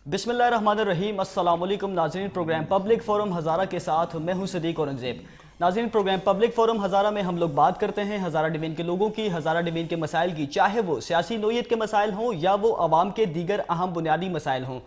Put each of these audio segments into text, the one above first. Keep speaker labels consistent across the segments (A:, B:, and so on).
A: बिस्मिल्लाहिर्रहमानिर्रहीम। अस्सलाम वालेकुम नाज़रीन। प्रोग्राम पब्लिक फोरम हज़ारा के साथ मैं हूं सदीक औरंगज़ेब। नाज़रीन, प्रोग्राम पब्लिक फोरम हज़ारा में हम लोग बात करते हैं हज़ारा डिवीज़न के लोगों की, हज़ारा डिवीज़न के मसाइल की, चाहे वो सियासी नोयत के मसाइल हों या वो आवाम के दीगर अहम बुनियादी मसाइल हों।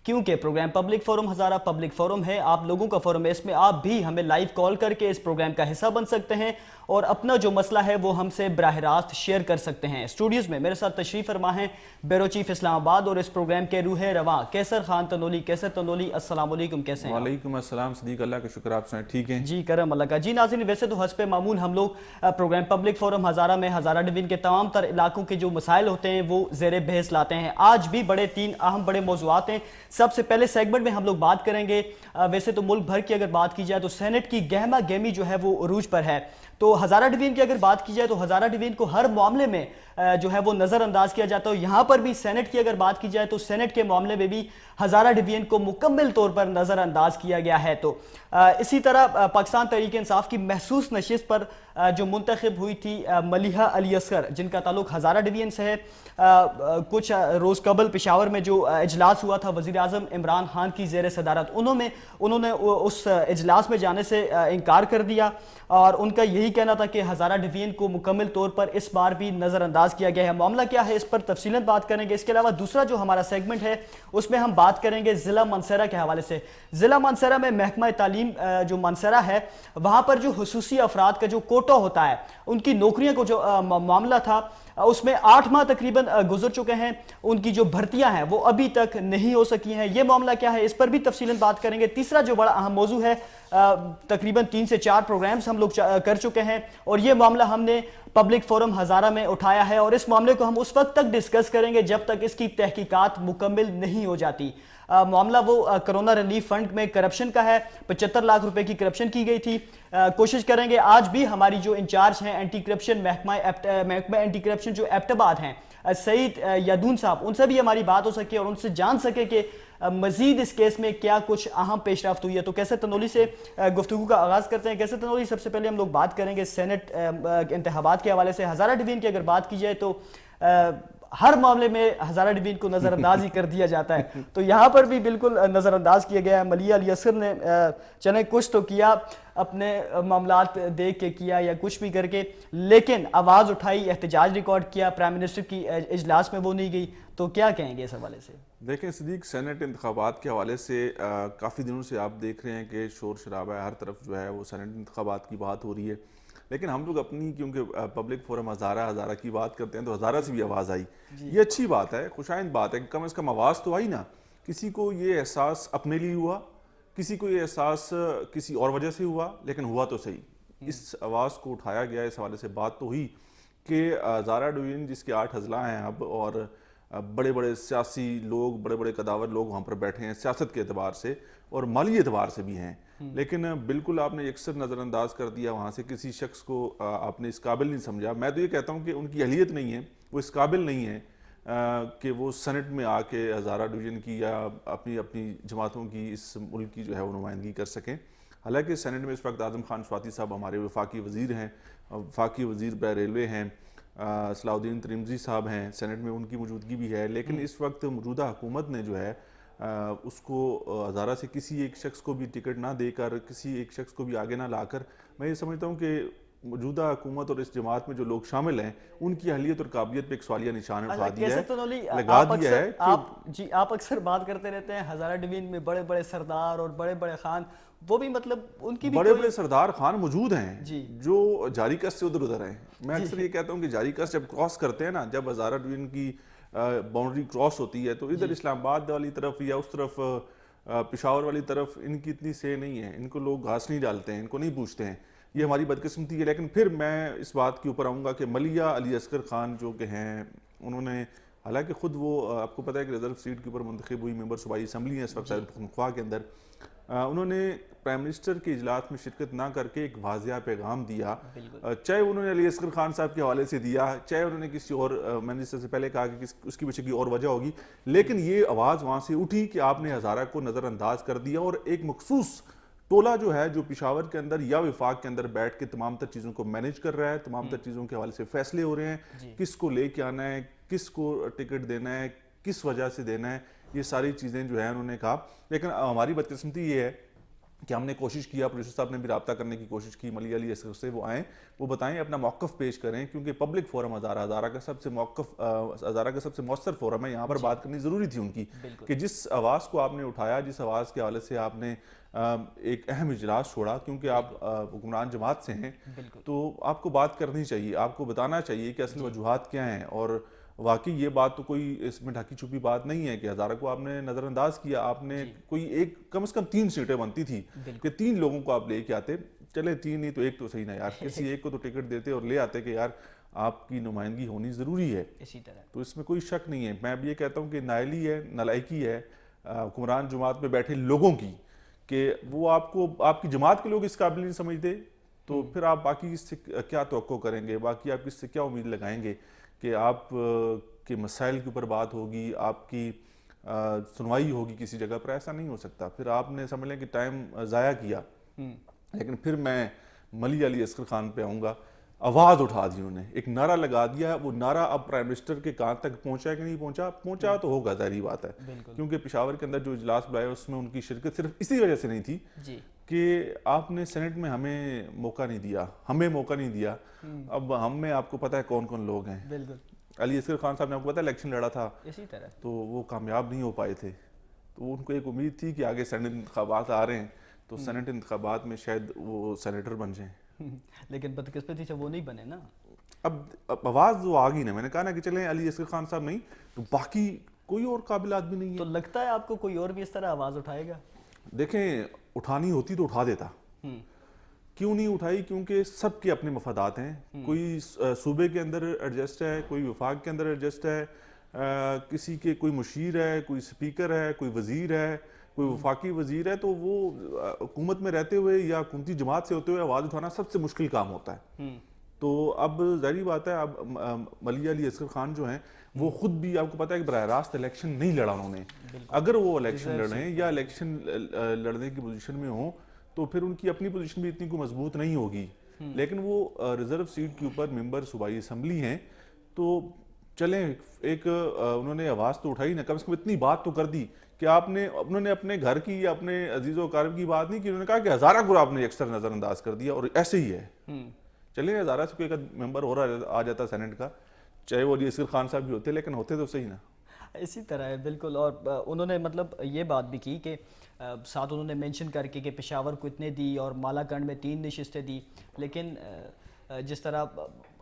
A: क्योंकि प्रोग्राम पब्लिक फोरम हज़ारा पब्लिक फोरम है, आप लोगों का फोरम है। इसमें आप भी हमें लाइव कॉल करके इस प्रोग्राम का हिस्सा बन सकते हैं और अपना जो मसला है वो हमसे बराह रास्त शेयर कर सकते हैं। स्टूडियोज़ में मेरे साथ तशरीफ़ फरमा है ब्यूरो चीफ इस्लामाबाद और इस प्रोग्राम के रूह रवां कैसर खान तनोली। कैसर तनोली, अस्सलाम वालेकुम, कैसे हैं?
B: वालेकुम अस्सलाम सदीक, अल्लाह का शुक्र, आप सुनाएं ठीक हैं?
A: जी करम अल्लाह का। जी नाज़रीन, वैसे तो हस्ब मामूल हम लोग प्रोग्राम पब्लिक फोरम हज़ारा में हज़ारा डिवीज़न के तमाम तर इलाकों के जो मसाइल होते हैं वो ज़ेर बहस लाते हैं। आज भी तीन अहम बड़े मौज़ूआत हैं। सबसे पहले सेगमेंट में हम लोग बात करेंगे, वैसे तो मुल्क भर की अगर बात की जाए तो सेनेट की गहमा गहमी जो है वो अरूज पर है। तो हज़ारा डिवीज़न की अगर बात की जाए तो हज़ारा डिवीज़न को हर मामले में जो है वो नज़रअंदाज किया जाता है। यहाँ पर भी सेनेट की अगर बात की जाए तो सेनेट के मामले में भी हज़ारा डिवीज़न को मुकम्मल तौर पर नज़रअंदाज किया गया है। तो इसी तरह पाकिस्तान तहरीक इंसाफ की महसूस नशिस्त पर जो मुंतखब हुई थी मलिहा अली असगर, जिनका ताल्लुक हज़ारा डिवीज़न से है, कुछ रोज़ कबल पेशावर में जो इजलास हुआ था वज़ीर आज़म इमरान खान की ज़ेर सदारत, उन्होंने उस इजलास में जाने से इनकार कर दिया और उनका यही कहना था कि हज़ारा डिवीज़न को मुकम्मल तौर पर इस बार भी नज़रअंदाज किया गया है। मामला क्या है, इस पर तफसीलन बात करेंगे। इसके अलावा दूसरा जो हमारा सेगमेंट है उसमें हम बात करेंगे ज़िला मानसरा के हवाले से। ज़िला मानसरा में महकमा तालीम जो मानसरा है वहाँ पर जो हुसूसी अफराद का जो कोटा होता है, उनकी नौकरियों को जो मामला था उसमें 8 माह तकरीबन गुजर चुके हैं, उनकी जो भर्तियां हैं वो अभी तक नहीं हो सकी हैं। ये मामला क्या है, इस पर भी तफसीलन बात करेंगे। तीसरा जो बड़ा अहम मौजू है, तकरीबन 3 से 4 प्रोग्राम्स हम लोग कर चुके हैं और ये मामला हमने पब्लिक फोरम हज़ारा में उठाया है और इस मामले को हम उस वक्त तक डिस्कस करेंगे जब तक इसकी तहकीकात मुकम्मल नहीं हो जाती। मामला वो कोरोना रिलीफ फंड में करप्शन का है। 75 लाख रुपए की करप्शन की गई थी। कोशिश करेंगे आज भी हमारी जो इंचार्ज हैं एंटी करप्शन महकमा एंटी करप्शन जो एबटाबाद हैं, सईद यादून साहब, उनसे भी हमारी बात हो सके और उनसे जान सके कि मजीद इस केस में क्या कुछ अहम पेशरफ्त हुई है। तो कैसे तनोली से गुफ्तगू का आगाज़ करते हैं। कैसे तनोली, सबसे पहले हम लोग बात करेंगे सेनेट इंतखाबात के हवाले से। हज़ारा डिवीज़न की अगर बात की जाए तो हर मामले में हज़ारा डिवीज़न को नज़रअंदाज ही कर दिया जाता है, तो यहाँ पर भी बिल्कुल नज़रअंदाज किया गया है। मलिहा अली असगर ने चले कुछ तो किया, अपने मामलात देख के किया या कुछ भी करके, लेकिन आवाज़ उठाई, एहतजाज रिकॉर्ड किया, प्राइम मिनिस्टर की इजलास में वो नहीं गई। तो क्या कहेंगे इस हवाले से?
B: देखें सदीक, सेनेट इंतखाबात के हवाले से काफ़ी दिनों से आप देख रहे हैं कि शोर शराबा है, हर तरफ जो है वो सेनेट इंतखाबात की बात हो रही है। लेकिन हम लोग अपनी, क्योंकि पब्लिक फोरम हज़ारा की बात करते हैं तो हज़ारा से भी आवाज़ आई, ये अच्छी बात है, खुशाइंद बात है कि कम से कम आवाज़ तो आई ना। किसी को ये एहसास अपने लिए हुआ, किसी को ये एहसास किसी और वजह से हुआ, लेकिन हुआ तो सही। इस आवाज़ को उठाया गया, इस हवाले से बात तो हुई कि हज़ारा डिवीज़न जिसके 8 अजला हैं अब, और बड़े बड़े सियासी लोग, बड़े बड़े कदावर लोग वहाँ पर बैठे हैं, सियासत के एतबार से और माली एतबार से भी हैं, लेकिन बिल्कुल आपने अक्सर नज़रअंदाज कर दिया वहाँ से। किसी शख्स को आपने इस काबिल नहीं समझा। मैं तो ये कहता हूँ कि उनकी अहलियत नहीं है, वो इस काबिल नहीं है कि वो सेनेट में आके हज़ारा डिवीज़न की या अपनी अपनी जमातों की, इस मुल्क की जो है वो नुमाइंदगी कर सकें। हालांकि सेनेट में इस वक्त आज़म खान स्वाति साहब हमारे वफाकी वज़ीर हैं, वफाकी वज़ीर बर रेलवे हैं, सलाउद्दीन तरिमज़ी साहब हैं, सेनेट में उनकी मौजूदगी भी है। लेकिन इस वक्त मौजूदा हुकूमत ने जो है उसको हज़ारा से किसी एक शख्स को भी टिकट ना देकर, किसी एक शख्स को भी आगे ना लाकर, मैं ये समझता हूँ कि मौजूदा हुकूमत और इस जमात में जो लोग शामिल हैं उनकी अहलियत और काबिलियत पे एक सवालिया निशान उठा दिया है, लगा दिया है कि
A: आप अक्सर बात करते रहते हैं हज़ारा डिवीज़न में बड़े बड़े सरदार और बड़े बड़े खान, वो भी मतलब उनकी भी
B: बड़े बड़े सरदार खान मौजूद हैं
A: जी,
B: जो जारी कस से उधर उधर हैं। मैं अक्सर ये कहता हूँ कि जारी कस जब क्रॉस करते हैं ना, जब हज़ारा डिवीज़न की बाउंड्री क्रॉस होती है तो इधर इस्लामाबाद वाली तरफ या उस तरफ पेशावर वाली तरफ इनकी इतनी से नहीं है, इनको लोग घास नहीं डालते हैं, इनको नहीं पूछते हैं, ये हमारी बदकिस्मती है। लेकिन फिर मैं इस बात के ऊपर आऊँगा कि मलिहा अली असगर खान जो कि हैं, उन्होंने हालांकि ख़ुद वो आपको पता है कि रिजर्व सीट के ऊपर मुंतखब हुई मेंबर सूबाई असम्बली है इस वक्त पख्तूनख्वा के अंदर, उन्होंने प्राइम मिनिस्टर के इजलास में शिरकत ना करके एक वाज़िया पैगाम दिया, चाहे उन्होंने अली असगर खान साहब के हवाले से दिया, चाहे उन्होंने किसी और, मैंने इससे पहले कहा कि उसकी पीछे की और वजह होगी, लेकिन ये आवाज़ वहाँ से उठी कि आपने हज़ारा को नज़रअंदाज कर दिया और एक मखसूस टोला जो है जो पेशावर के अंदर या विफाक के अंदर बैठ के तमाम तर चीज़ों को मैनेज कर रहा है, तमाम तर चीज़ों के हवाले से फैसले हो रहे हैं, किसको लेके आना है, किसको टिकट देना है, किस वजह से देना है, ये सारी चीज़ें जो है उन्होंने कहा। लेकिन हमारी बदकिस्मती ये है कि हमने कोशिश किया, प्रोड्यूसर साहब ने भी रब्ता करने की कोशिश की मलिया अली असगर से, वो आएँ, वो बताएं, अपना मौक़िफ़ पेश करें, क्योंकि पब्लिक फोरम हज़ारा का सबसे हज़ारा का सबसे मौसर फोरम है, यहाँ पर बात करनी ज़रूरी थी उनकी कि जिस आवाज़ को आपने उठाया, जिस आवाज़ के हवाले से आपने एक अहम इजलास छोड़ा, क्योंकि आप हुक्मरान जमात से हैं, तो आपको बात करनी चाहिए, आपको बताना चाहिए कि असल वजूहात क्या हैं। और वाकई ये बात तो कोई इसमें ढकी छुपी बात नहीं है कि हज़ारा को आपने नज़रअंदाज किया। आपने कोई एक कम से कम 3 सीटें बनती थी कि 3 लोगों को आप लेके आते, चले 3 नहीं तो एक तो सही ना यार, किसी एक को तो टिकट देते और ले आते कि यार आपकी नुमाइंदगी होनी ज़रूरी है।
A: इसी तरह
B: तो इसमें कोई शक नहीं है। मैं अब ये कहता हूँ कि नाइली है, नलायकी है हुक्मरान जमात में बैठे लोगों की, कि वो आपको, आपकी जमात के लोग इस काबिल नहीं समझते, तो फिर आप बाकी इससे क्या तवक्को करेंगे, बाकी आप इससे क्या उम्मीद लगाएंगे कि आप के मसाइल के ऊपर बात होगी, आपकी सुनवाई होगी किसी जगह पर? ऐसा नहीं हो सकता। फिर आपने समझ लें कि टाइम ज़ाया किया। लेकिन फिर मैं मलिया अली असगर खान पे आऊँगा। आवाज़ उठा दी उन्होंने, एक नारा लगा दिया, वो नारा अब प्राइम मिनिस्टर के कान तक पहुंचा है कि नहीं पहुंचा? पहुंचा तो होगा, जाहिर बात है, क्योंकि पेशावर के अंदर जो इजलास बुलाया उसमें उनकी शिरकत सिर्फ इसी वजह से नहीं थी कि आपने सेनेट में हमें मौका नहीं दिया, हमें मौका नहीं दिया। अब हम में आपको पता है कौन कौन लोग हैं।
A: बिल्कुल।
B: अली असगर खान साहब ने आपको पता है इलेक्शन लड़ा था,
A: इसी तरह,
B: तो वो कामयाब नहीं हो पाए थे। तो उनको एक उम्मीद थी कि आगे सेनेट इंतखाबात आ रहे हैं, तो सेनेट इंतखाबात में शायद वो सेनेटर बन जाएं।
A: लेकिन बदकिस्मती से वो नहीं बने ना।
B: अब आवाज़ जो आ गई ना, मैंने कहा ना कि चलें अली असगर खान साहब नहीं तो बाकी कोई और काबिल आदमी नहीं है।
A: तो लगता है आपको कोई और भी इस तरह आवाज़ उठाएगा?
B: देखें, उठानी होती तो उठा देता, क्यों नहीं उठाई? क्योंकि सबके अपने मफादात हैं। कोई सूबे के अंदर एडजस्ट है, कोई वफाक के अंदर एडजस्ट है, किसी के कोई मुशीर है, कोई स्पीकर है, कोई वजीर है, कोई वफाकी वजीर है, तो वो हुकूमत में रहते हुए या हुकूमती जमात से होते हुए आवाज़ उठाना सबसे मुश्किल काम होता है। तो अब जाहिर बात है, अब मलिया अली असगर खान जो हैं वो खुद भी, आपको पता है कि बराह रास्त इलेक्शन नहीं लड़ा उन्होंने। अगर वो इलेक्शन लड़ें या इलेक्शन लड़ने की पोजीशन में हो तो फिर उनकी अपनी पोजीशन भी इतनी कोई मजबूत नहीं होगी। लेकिन वो रिजर्व सीट के ऊपर मेंबर सूबाई असम्बली हैं, तो चलें एक उन्होंने आवाज़ तो उठाई ना, कम से कम इतनी बात तो कर दी कि उन्होंने अपने घर की या अपने अजीज़ व अकारिब की बात नहीं की, उन्होंने कहा कि हज़ारा को आपने अक्सर नज़रअंदाज कर दिया और ऐसे ही है। चलिए हज़ारा से कोई एक मेंबर और आ जाता सेनेट का, चाहे वो अली असगर खान साहब भी होते, लेकिन होते तो सही ना।
A: इसी तरह है, बिल्कुल। और उन्होंने मतलब ये बात भी की कि साथ उन्होंने मेंशन करके कि पेशावर को इतने दी और मालाकंड में 3 नशिस्तें दी। लेकिन जिस तरह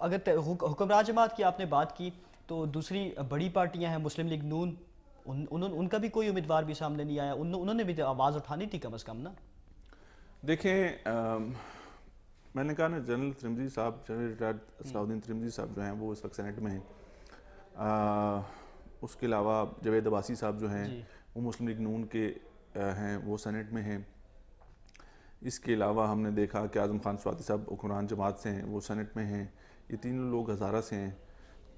A: अगर हुक्मरान जमात की आपने बात की, तो दूसरी बड़ी पार्टियां हैं, मुस्लिम लीग नून, उनका भी कोई उम्मीदवार भी सामने नहीं आया। उन्होंने भी आवाज़ उठानी थी कम अज़ कम ना।
B: देखें, मैंने कहा ना, जनरल त्रिमजी साहब, जनरल रिटायर्ड सलाउद्दीन त्रिमजी साहब जो हैं वो इस वक्त सेनेट में हैं। उसके अलावा जवेद अब्बासी साहब जो हैं वो मुस्लिम लीग नून के हैं, वो सेनेट में हैं। इसके अलावा हमने देखा कि आज़म खान स्वाति साहब हुक्मरान जमात से हैं, वो सेनेट में हैं। ये तीनों लोग हज़ारा से हैं।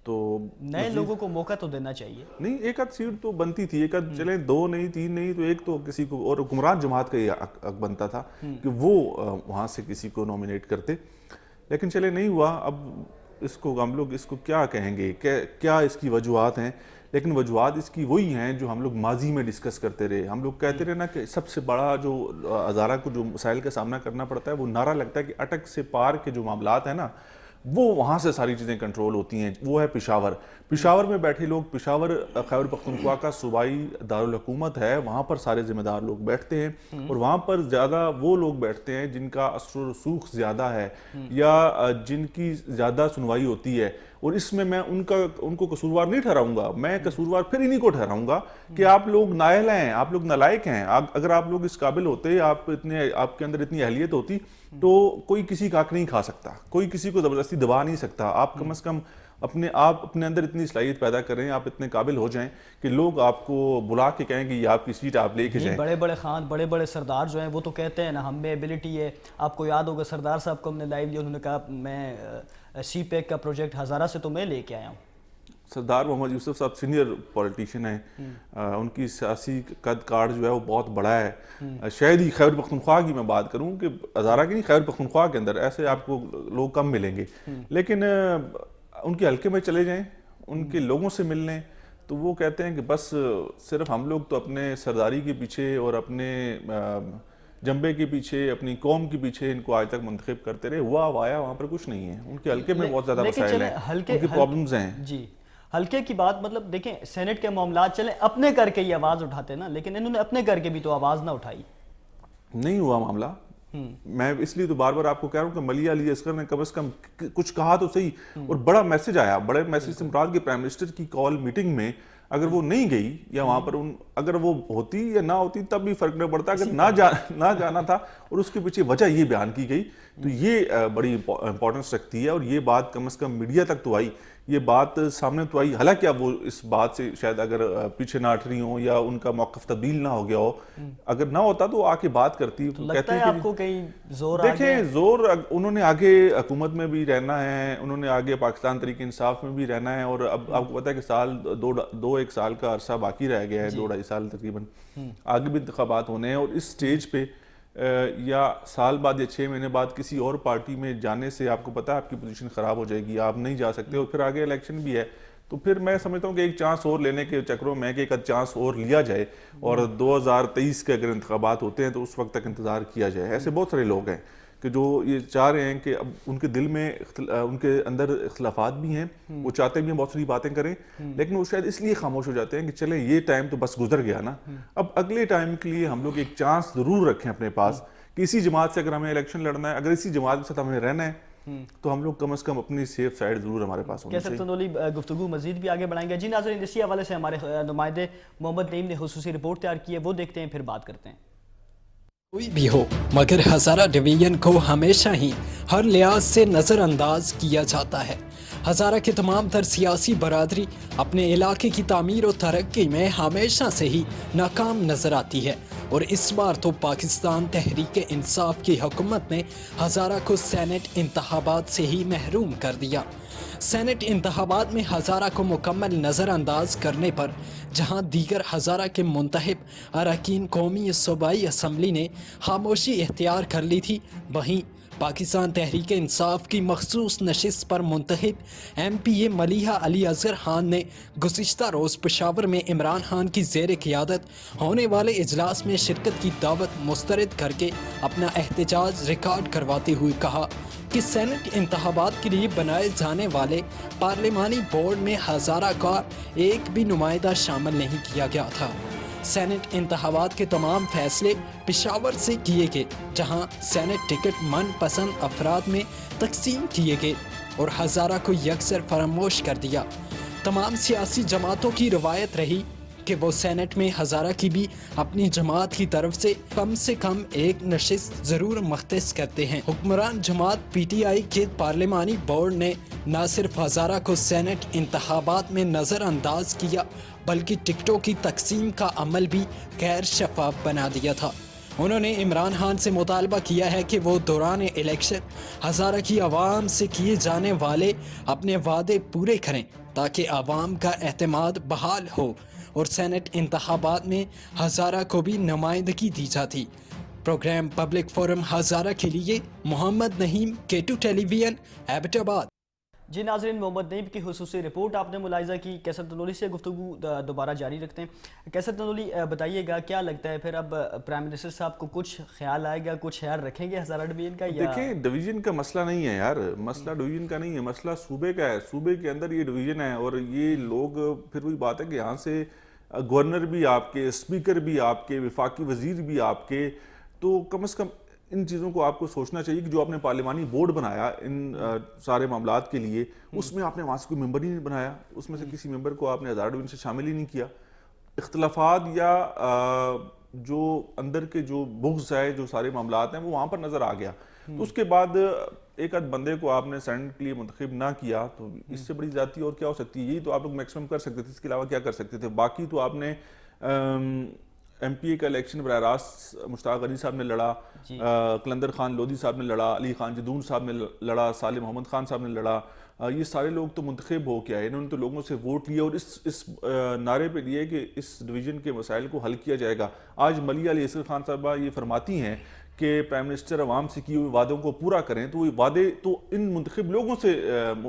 B: तो
A: नए लोगों को मौका तो देना चाहिए।
B: नहीं, एक आध सीट तो बनती थी, एक आध, चले 2 नहीं 3 नहीं तो एक तो किसी को, और हुक्मरान जमात का ये हक बनता था कि वो वहाँ से किसी को नॉमिनेट करते, लेकिन चले नहीं हुआ। अब इसको हम लोग इसको क्या कहेंगे, क्या इसकी वजूहात हैं? लेकिन वजूहात इसकी वही हैं जो हम लोग माजी में डिस्कस करते रहे। हम लोग कहते रहे ना कि सबसे बड़ा जो हज़ारा को जो मसाइल का सामना करना पड़ता है, वो नारा लगता है कि अटक से पार के जो मामलात हैं ना, वो वहाँ से सारी चीज़ें कंट्रोल होती हैं। वो है पेशावर में बैठे लोग, पेशावर खैबर पख्तूनख्वा का सूबाई दारुल हुकूमत है, वहाँ पर सारे जिम्मेदार लोग बैठते हैं और वहाँ पर ज़्यादा वो लोग बैठते हैं जिनका असर व रसूख ज़्यादा है या जिनकी ज़्यादा सुनवाई होती है। और इसमें मैं उनको कसूरवार नहीं ठहराऊंगा, मैं कसूरवार फिर इन्हीं को ठहराऊंगा कि आप लोग नाअहल हैं, आप लोग नालायक हैं। अगर आप लोग इस काबिल होते, आपके अंदर इतनी अहलियत होती, तो कोई किसी का हक नहीं खा सकता, कोई किसी को ज़बरदस्ती दबा नहीं सकता। आप कम से कम अपने अंदर इतनी सलाहियत पैदा करें, आप इतने काबिल हो जाएं कि लोग आपको बुला के कहें कि ये आपकी सीट आप लेके जाएं।
A: बड़े बड़े खान, बड़े बड़े सरदार जो हैं वो तो कहते हैं ना, हम में एबिलिटी है। आपको याद होगा सरदार साहब को हमने लाइव लिया, उन्होंने कहा मैं CPEC का प्रोजेक्ट हज़ारा से तो मैं लेके आया हूँ।
B: सरदार मोहम्मद यूसुफ साहब सीनियर पॉलिटिशियन हैं, उनकी सियासी कद काठ जो है वो बहुत बड़ा है। शायद ही खैबर पख्तूनख्वा की मैं बात करूँ कि हज़ारा की नहीं, खैबर पख्तूनख्वा के अंदर ऐसे आपको लोग कम मिलेंगे। लेकिन उनके हल्के में चले जाएं, उनके लोगों से मिल लें, तो वो कहते हैं कि बस सिर्फ हम लोग तो अपने सरदारी के पीछे और अपने जंबे के पीछे, अपनी कौम के पीछे इनको आज तक मुंतखब करते रहे, हुआ वाया वहाँ पर कुछ नहीं है। उनके हल्के में बहुत ज़्यादा मसाइल हैं, उनकी प्रॉब्लम्स हैं।
A: जी, हल्के की बात मतलब देखें, सेनेट के मामला चले अपने करके ही आवाज़ उठाते ना, लेकिन इन्होंने अपने करके भी तो आवाज़ ना उठाई।
B: नहीं हुआ मामला। मैं इसलिए तो बार बार आपको कह रहा हूँ कि मलिया अली असगर ने कम से कम कुछ कहा तो सही, और बड़ा मैसेज आया। बड़े मैसेज से मुराद के प्राइम मिनिस्टर की कॉल मीटिंग में अगर वो नहीं गई, या वहां पर अगर वो होती या ना होती तब भी फर्क नहीं पड़ता, अगर ना जाना था और उसके पीछे वजह ये बयान की गई, तो ये बड़ी इंपॉर्टेंस रखती है। और ये बात कम से कम मीडिया तक तो आई, ये बात सामने तो आई। हालांकि अब वो इस बात से शायद अगर पीछे ना हट रही हो या उनका मौक़िफ़ तब्दील ना हो गया हो, अगर ना होता तो आके बात करती।
A: तो लगता है आपको कहीं जोर
B: देखें, जोर उन्होंने आगे हुकूमत में भी रहना है, उन्होंने आगे पाकिस्तान तरीके इंसाफ में भी रहना है, और अब आपको पता है कि साल दो एक साल का अरसा बाकी रह गया है, 2-2.5 साल तकरीबन, आगे भी इंतखाबात होने हैं। और इस स्टेज पे या साल बाद या 6 महीने बाद किसी और पार्टी में जाने से आपको पता है आपकी पोजीशन ख़राब हो जाएगी, आप नहीं जा सकते, और फिर आगे इलेक्शन भी है। तो फिर मैं समझता हूँ कि एक चांस और लेने के चक्करों में कि एक चांस और लिया जाए, और 2023 के अगर इंतखाबात होते हैं तो उस वक्त तक इंतज़ार किया जाए। ऐसे बहुत सारे लोग हैं कि जो ये चाह रहे हैं कि अब उनके दिल में उनके अंदर इख्तलाफात भी हैं, वो चाहते भी हैं बहुत सारी बातें करें, लेकिन वो शायद इसलिए खामोश हो जाते हैं कि चले ये टाइम तो बस गुजर गया ना, अब अगले टाइम के लिए हम लोग एक चांस ज़रूर रखें अपने पास कि इसी जमात से अगर हमें इलेक्शन लड़ना है, अगर इसी जमात के साथ हमें रहना है, तो हम लोग कम से कम अपनी सेफ साइड जरूर हमारे पास होनी चाहिए।
A: तंदोली गुफ्तगू मजीद भी आगे बढ़ाएंगे। जी नाज़रीन, इसी हवाले से हमारे नुमाइंदे मोहम्मद नईम ने खुसूसी रिपोर्ट तैयार की है, वो देखते हैं फिर बात करते हैं।
C: कोई भी हो, मगर हज़ारा डिवीजन को हमेशा ही हर लिहाज से नज़रअंदाज किया जाता है। हज़ारा के तमाम तर सियासी बरादरी अपने इलाके की तामीर और तरक्की में हमेशा से ही नाकाम नज़र आती है, और इस बार तो पाकिस्तान तहरीक इंसाफ की हुकूमत ने हज़ारा को सेनेट इंतखाबात से ही महरूम कर दिया। सेनेट इंतखाबात में हज़ारा को मुकम्मल नज़रअंदाज करने पर जहां दीगर हज़ारा के मुंतखब अरकान कौमी सूबाई असम्बली ने खामोशी इख्तियार कर ली थी, वहीं पाकिस्तान तहरीक इंसाफ की मखसूस नशिस्त पर मुंतखब MPA मलिहा अली असगर खान ने गुज़िश्ता रोज़ पेशावर में इमरान खान की ज़ेर क़ियादत होने वाले इजलास में शिरकत की दावत मुस्तरद करके अपना एहतजाज रिकॉर्ड करवाते हुए कहा कि सेनेट इंतखाबात के लिए बनाए जाने वाले पार्लिमानी बोर्ड में हज़ारा का एक भी नुमाइंदा शामिल नहीं किया गया था। सेनेट इंतखाबात के तमाम फैसले पेशावर से किए गए, जहां सेनेट टिकट मनपसंद अफराद में तकसीम किए गए और हज़ारा को यकसर फरामोश कर दिया। तमाम सियासी जमातों की रवायत रही कि वो सेनेट में हज़ारा की भी अपनी जमात की तरफ से कम एक नशिस्त ज़रूर मख्तस करते हैं। हुक्मरान जमात PTI के पार्लिमानी बोर्ड ने न सिर्फ हज़ारा को सेनेट इंतखाबात में नज़रअंदाज किया, बल्कि टिकटों की तकसीम का अमल भी गैर शफाफ बना दिया था। उन्होंने इमरान खान से मुतालबा किया है कि वो दौरान इलेक्शन हज़ारा की आवाम से किए जाने वाले अपने वादे पूरे करें, ताकि आवाम का एतमाद बहाल हो और सेनेट इंतखाबात में हज़ारा को भी नुमाइंदगी दी जाती। प्रोग्राम पब्लिक फोरम हज़ारा के लिए मोहम्मद नहीम, K2 टेलीविजन, एबटाबाद।
A: जी नाज़रीन, मोहम्मद नईम की खुसूसी रिपोर्ट आपने मुलाहिज़ा की। कैसर तंदोली से गुफ्तगू दोबारा जारी रखते हैं। कैसर तंदोली, बताइएगा क्या लगता है फिर अब प्राइम मिनिस्टर साहब को कुछ ख्याल आएगा, कुछ ख्याल रखेंगे हज़ारा डिवीजन का? या
B: देखिए, डिवीजन का मसला नहीं है यार, मसला डिवीजन का नहीं है, मसला सूबे का है। सूबे के अंदर ये डिवीजन है, और ये लोग, फिर वही बात है कि यहाँ से गवर्नर भी आपके, स्पीकर भी आपके, वफाकी वजीर भी आपके, तो कम से कम इन चीज़ों को आपको सोचना चाहिए कि जो आपने पार्लिमानी बोर्ड बनाया इन सारे मामलात के लिए, उसमें आपने वहाँ से कोई मेंबर ही नहीं बनाया, उसमें से किसी मेंबर को आपने हज़ारा डिवीजन से शामिल ही नहीं किया। इख्तलाफात या जो अंदर के जो बुग़्ज़ है, जो सारे मामलात हैं, वो वहाँ पर नज़र आ गया। तो उसके बाद एक आध बंदे को आपने सेनेट के लिए मुंतखब ना किया, तो इससे बड़ी ज़्यादती और क्या हो सकती है? यही तो आप लोग मैक्सिमम कर सकते थे, इसके अलावा क्या कर सकते थे? बाकी तो आपने MPA का इलेक्शन बराह रास्त मुश्ताक अली साहब ने लड़ा, कलंदर खान लोधी साहब ने लड़ा, अली खान जदून साहब ने लड़ा, सालिम मोहम्मद खान साहब ने लड़ा, ये सारे लोग तो मुंतखब हो के आए, इन्होंने तो लोगों से वोट लिया और इस नारे पे लिए कि इस डिवीज़न के मसाइल को हल किया जाएगा। आज मलिया अली असगर खान साहबा ये फरमाती हैं कि प्राइम मिनिस्टर अवाम से किए हुए वादों को पूरा करें, तो ये वादे तो इन मुंतखब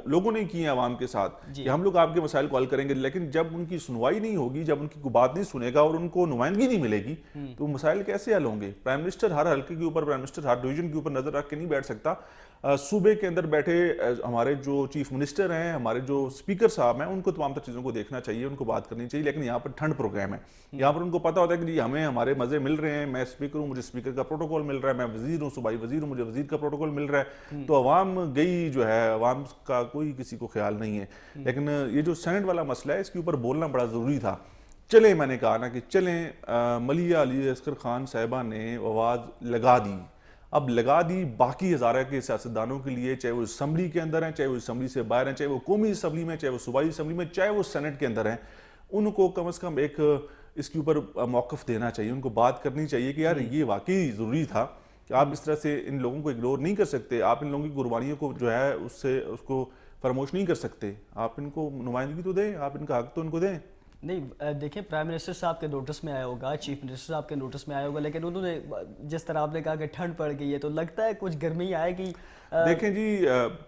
B: लोगों ने किए हैं अवाम के साथ कि हम लोग आपके मसाइल को हल करेंगे, लेकिन जब उनकी सुनवाई नहीं होगी, जब उनकी कोई बात नहीं सुनेगा और उनको नुमाइंदगी नहीं मिलेगी तो मसाइल कैसे हल होंगे। प्राइम मिनिस्टर हर हल्के के ऊपर, प्राइम मिनिस्टर हर डिवीजन के ऊपर नजर रख के नहीं बैठ सकता। सूबे के अंदर बैठे हमारे जो चीफ मिनिस्टर हैं, हमारे जो स्पीकर साहब हैं, उनको तमाम चीज़ों को देखना चाहिए, उनको बात करनी चाहिए। लेकिन यहाँ पर ठंड प्रोग्राम है, यहाँ पर उनको पता होता है कि जी हमें हमारे मजे मिल रहे हैं, मैं स्पीकर हूँ, मुझे स्पीकर का प्रोटोकॉल मिल रहा है, मैं वजीर हूँ, सूबाई वजीर हूँ, मुझे वजीर का प्रोटोकॉल मिल रहा है, तो अवाम गई जो है, अवाम का कोई किसी को ख्याल नहीं है। लेकिन ये जो सेनेट वाला मसला है, इसके ऊपर बोलना बड़ा ज़रूरी था। चले, मैंने कहा ना कि चलें, मलिया अली असगर खान साहिबा ने आवाज़ लगा दी, अब लगा दी बाकी हज़ारा के सियासतदानों के लिए, चाहे वो असम्बली के अंदर हैं, चाहे वो असम्बली से बाहर हैं, चाहे वो कौमी असम्बली में, चाहे वो सूबाई असम्बली में, चाहे वो सेनेट के अंदर हैं, उनको कम से कम एक इसके ऊपर मौक़िफ़ देना चाहिए, उनको बात करनी चाहिए कि यार ये वाकई ज़रूरी था कि आप इस तरह से इन लोगों को इग्नोर नहीं कर सकते, आप इन लोगों की कुर्बानियों को जो है उसको फरामोश नहीं कर सकते, आप इनको नुमाइंदगी तो दें, आप इनका हक तो इनको दें।
A: नहीं, देखिए प्राइम मिनिस्टर साहब के नोटिस में आया होगा, चीफ मिनिस्टर साहब के नोटिस में आया होगा, लेकिन उन्होंने जिस तरह आपने कहा कि ठंड पड़ गई है तो लगता है कुछ गर्मी आएगी।
B: देखें जी,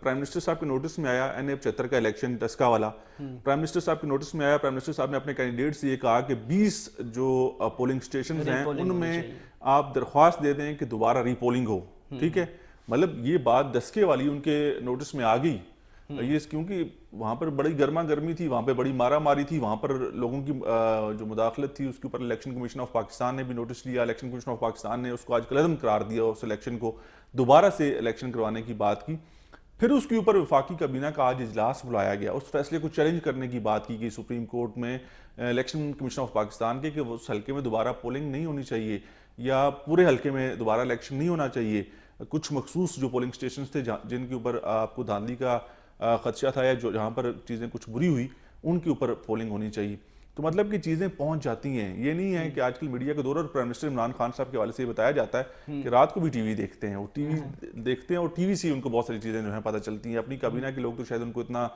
B: प्राइम मिनिस्टर साहब के नोटिस में आया NA 75 का इलेक्शन टस्का वाला, प्राइम मिनिस्टर साहब के नोटिस में आया, प्राइम मिनिस्टर साहब ने अपने कैंडिडेट से ये कहा कि 20 जो पोलिंग स्टेशन हैं उनमें आप दरख्वास्त दे दें कि दोबारा रीपोलिंग हो। ठीक है, मतलब ये बात दस्के वाली उनके नोटिस में आ गई, ये क्योंकि वहाँ पर बड़ी गर्मा गर्मी थी, वहाँ पर बड़ी मारा मारी थी, वहाँ पर लोगों की जो मुदाखलत थी उसके ऊपर इलेक्शन कमीशन ऑफ पाकिस्तान ने भी नोटिस लिया, इलेक्शन कमीशन ऑफ पाकिस्तान ने उसको आज कलअदम करार दिया, उस इलेक्शन को दोबारा से इलेक्शन करवाने की बात की। फिर उसके ऊपर वफाकी काबीना का आज इजलास बुलाया गया, उस फैसले को चैलेंज करने की बात की गई सुप्रीम कोर्ट में इलेक्शन कमीशन ऑफ पाकिस्तान के कि उस हल्के में दोबारा पोलिंग नहीं होनी चाहिए या पूरे हल्के में दोबारा इलेक्शन नहीं होना चाहिए। कुछ मखसूस जो पोलिंग स्टेशन थे जिनके ऊपर आपको धांधली का खदशा था या जो जहाँ पर चीज़ें कुछ बुरी हुई उनके ऊपर पोलिंग होनी चाहिए। तो मतलब कि चीज़ें पहुंच जाती हैं, ये नहीं है कि आजकल मीडिया के दौर और प्राइम मिनिस्टर इमरान खान साहब के हवाले से ये बताया जाता है कि रात को भी टीवी देखते हैं, वो टीवी देखते हैं और टीवी से उनको बहुत सारी चीज़ें जो है पता चलती हैं। अपनी काबीना के लोग तो शायद उनको इतना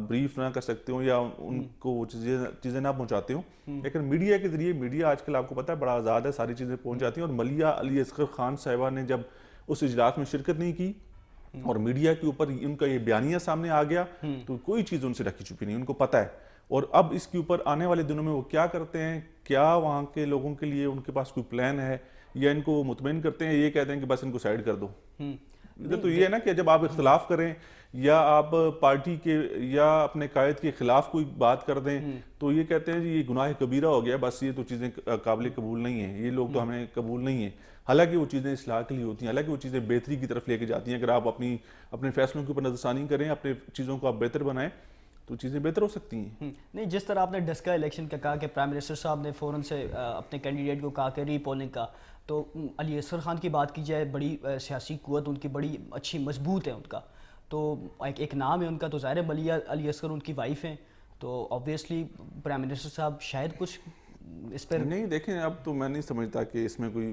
B: ब्रीफ ना कर सकते हो या उनको वो चीज़ें ना पहुँचाते हो, लेकिन मीडिया के जरिए, मीडिया आजकल आपको पता है बड़ा आज़ाद है, सारी चीज़ें पहुँच जाती हैं। और मलिया अली असगर खान साहिबा ने जब उस इजलास में शिरकत नहीं की और मीडिया के ऊपर उनका ये बयानिया सामने आ गया तो कोई चीज़ उनसे ढकी छुपी नहीं, उनको पता है। और अब इसके ऊपर आने वाले दिनों में वो क्या करते हैं, क्या वहाँ के लोगों के लिए उनके पास कोई प्लान है या इनको मुतमईन करते हैं, ये कहते हैं कि बस इनको साइड कर दो। इधर तो ये है ना कि जब आप इख्तलाफ करें या आप पार्टी के या अपने कायद के खिलाफ कोई बात कर दें तो ये कहते हैं जी ये गुनाह कबीरा हो गया, बस ये तो चीज़ें काबिल कबूल नहीं है, ये लोग तो हमें कबूल नहीं है। हालांकि वो चीज़ें इस्लाह के लिए होती हैं, हालांकि वो चीज़ें बेहतरी की तरफ लेके जाती हैं। अगर आप अपने फैसलों के ऊपर नजरसानी करें, अपने चीज़ों को आप बेहतर बनाएं तो चीज़ें बेहतर हो सकती हैं।
A: नहीं, जिस तरह आपने डस्का इलेक्शन का कहा कि प्राइम मिनिस्टर साहब ने फ़ौरन से अपने कैंडिडेट को कहा कि रीपोलिंग का, तो अली असगर खान की बात की जाए, बड़ी सियासी कुव्वत उनकी बड़ी अच्छी मजबूत है उनका, तो एक नाम है उनका, तो ज़ाहिर है मलिया अली असगर उनकी वाइफ हैं, तो ऑब्वियसली प्राइम मिनिस्टर साहब शायद कुछ इस पर
B: नहीं। देखें, अब तो मैं नहीं समझता कि इसमें कोई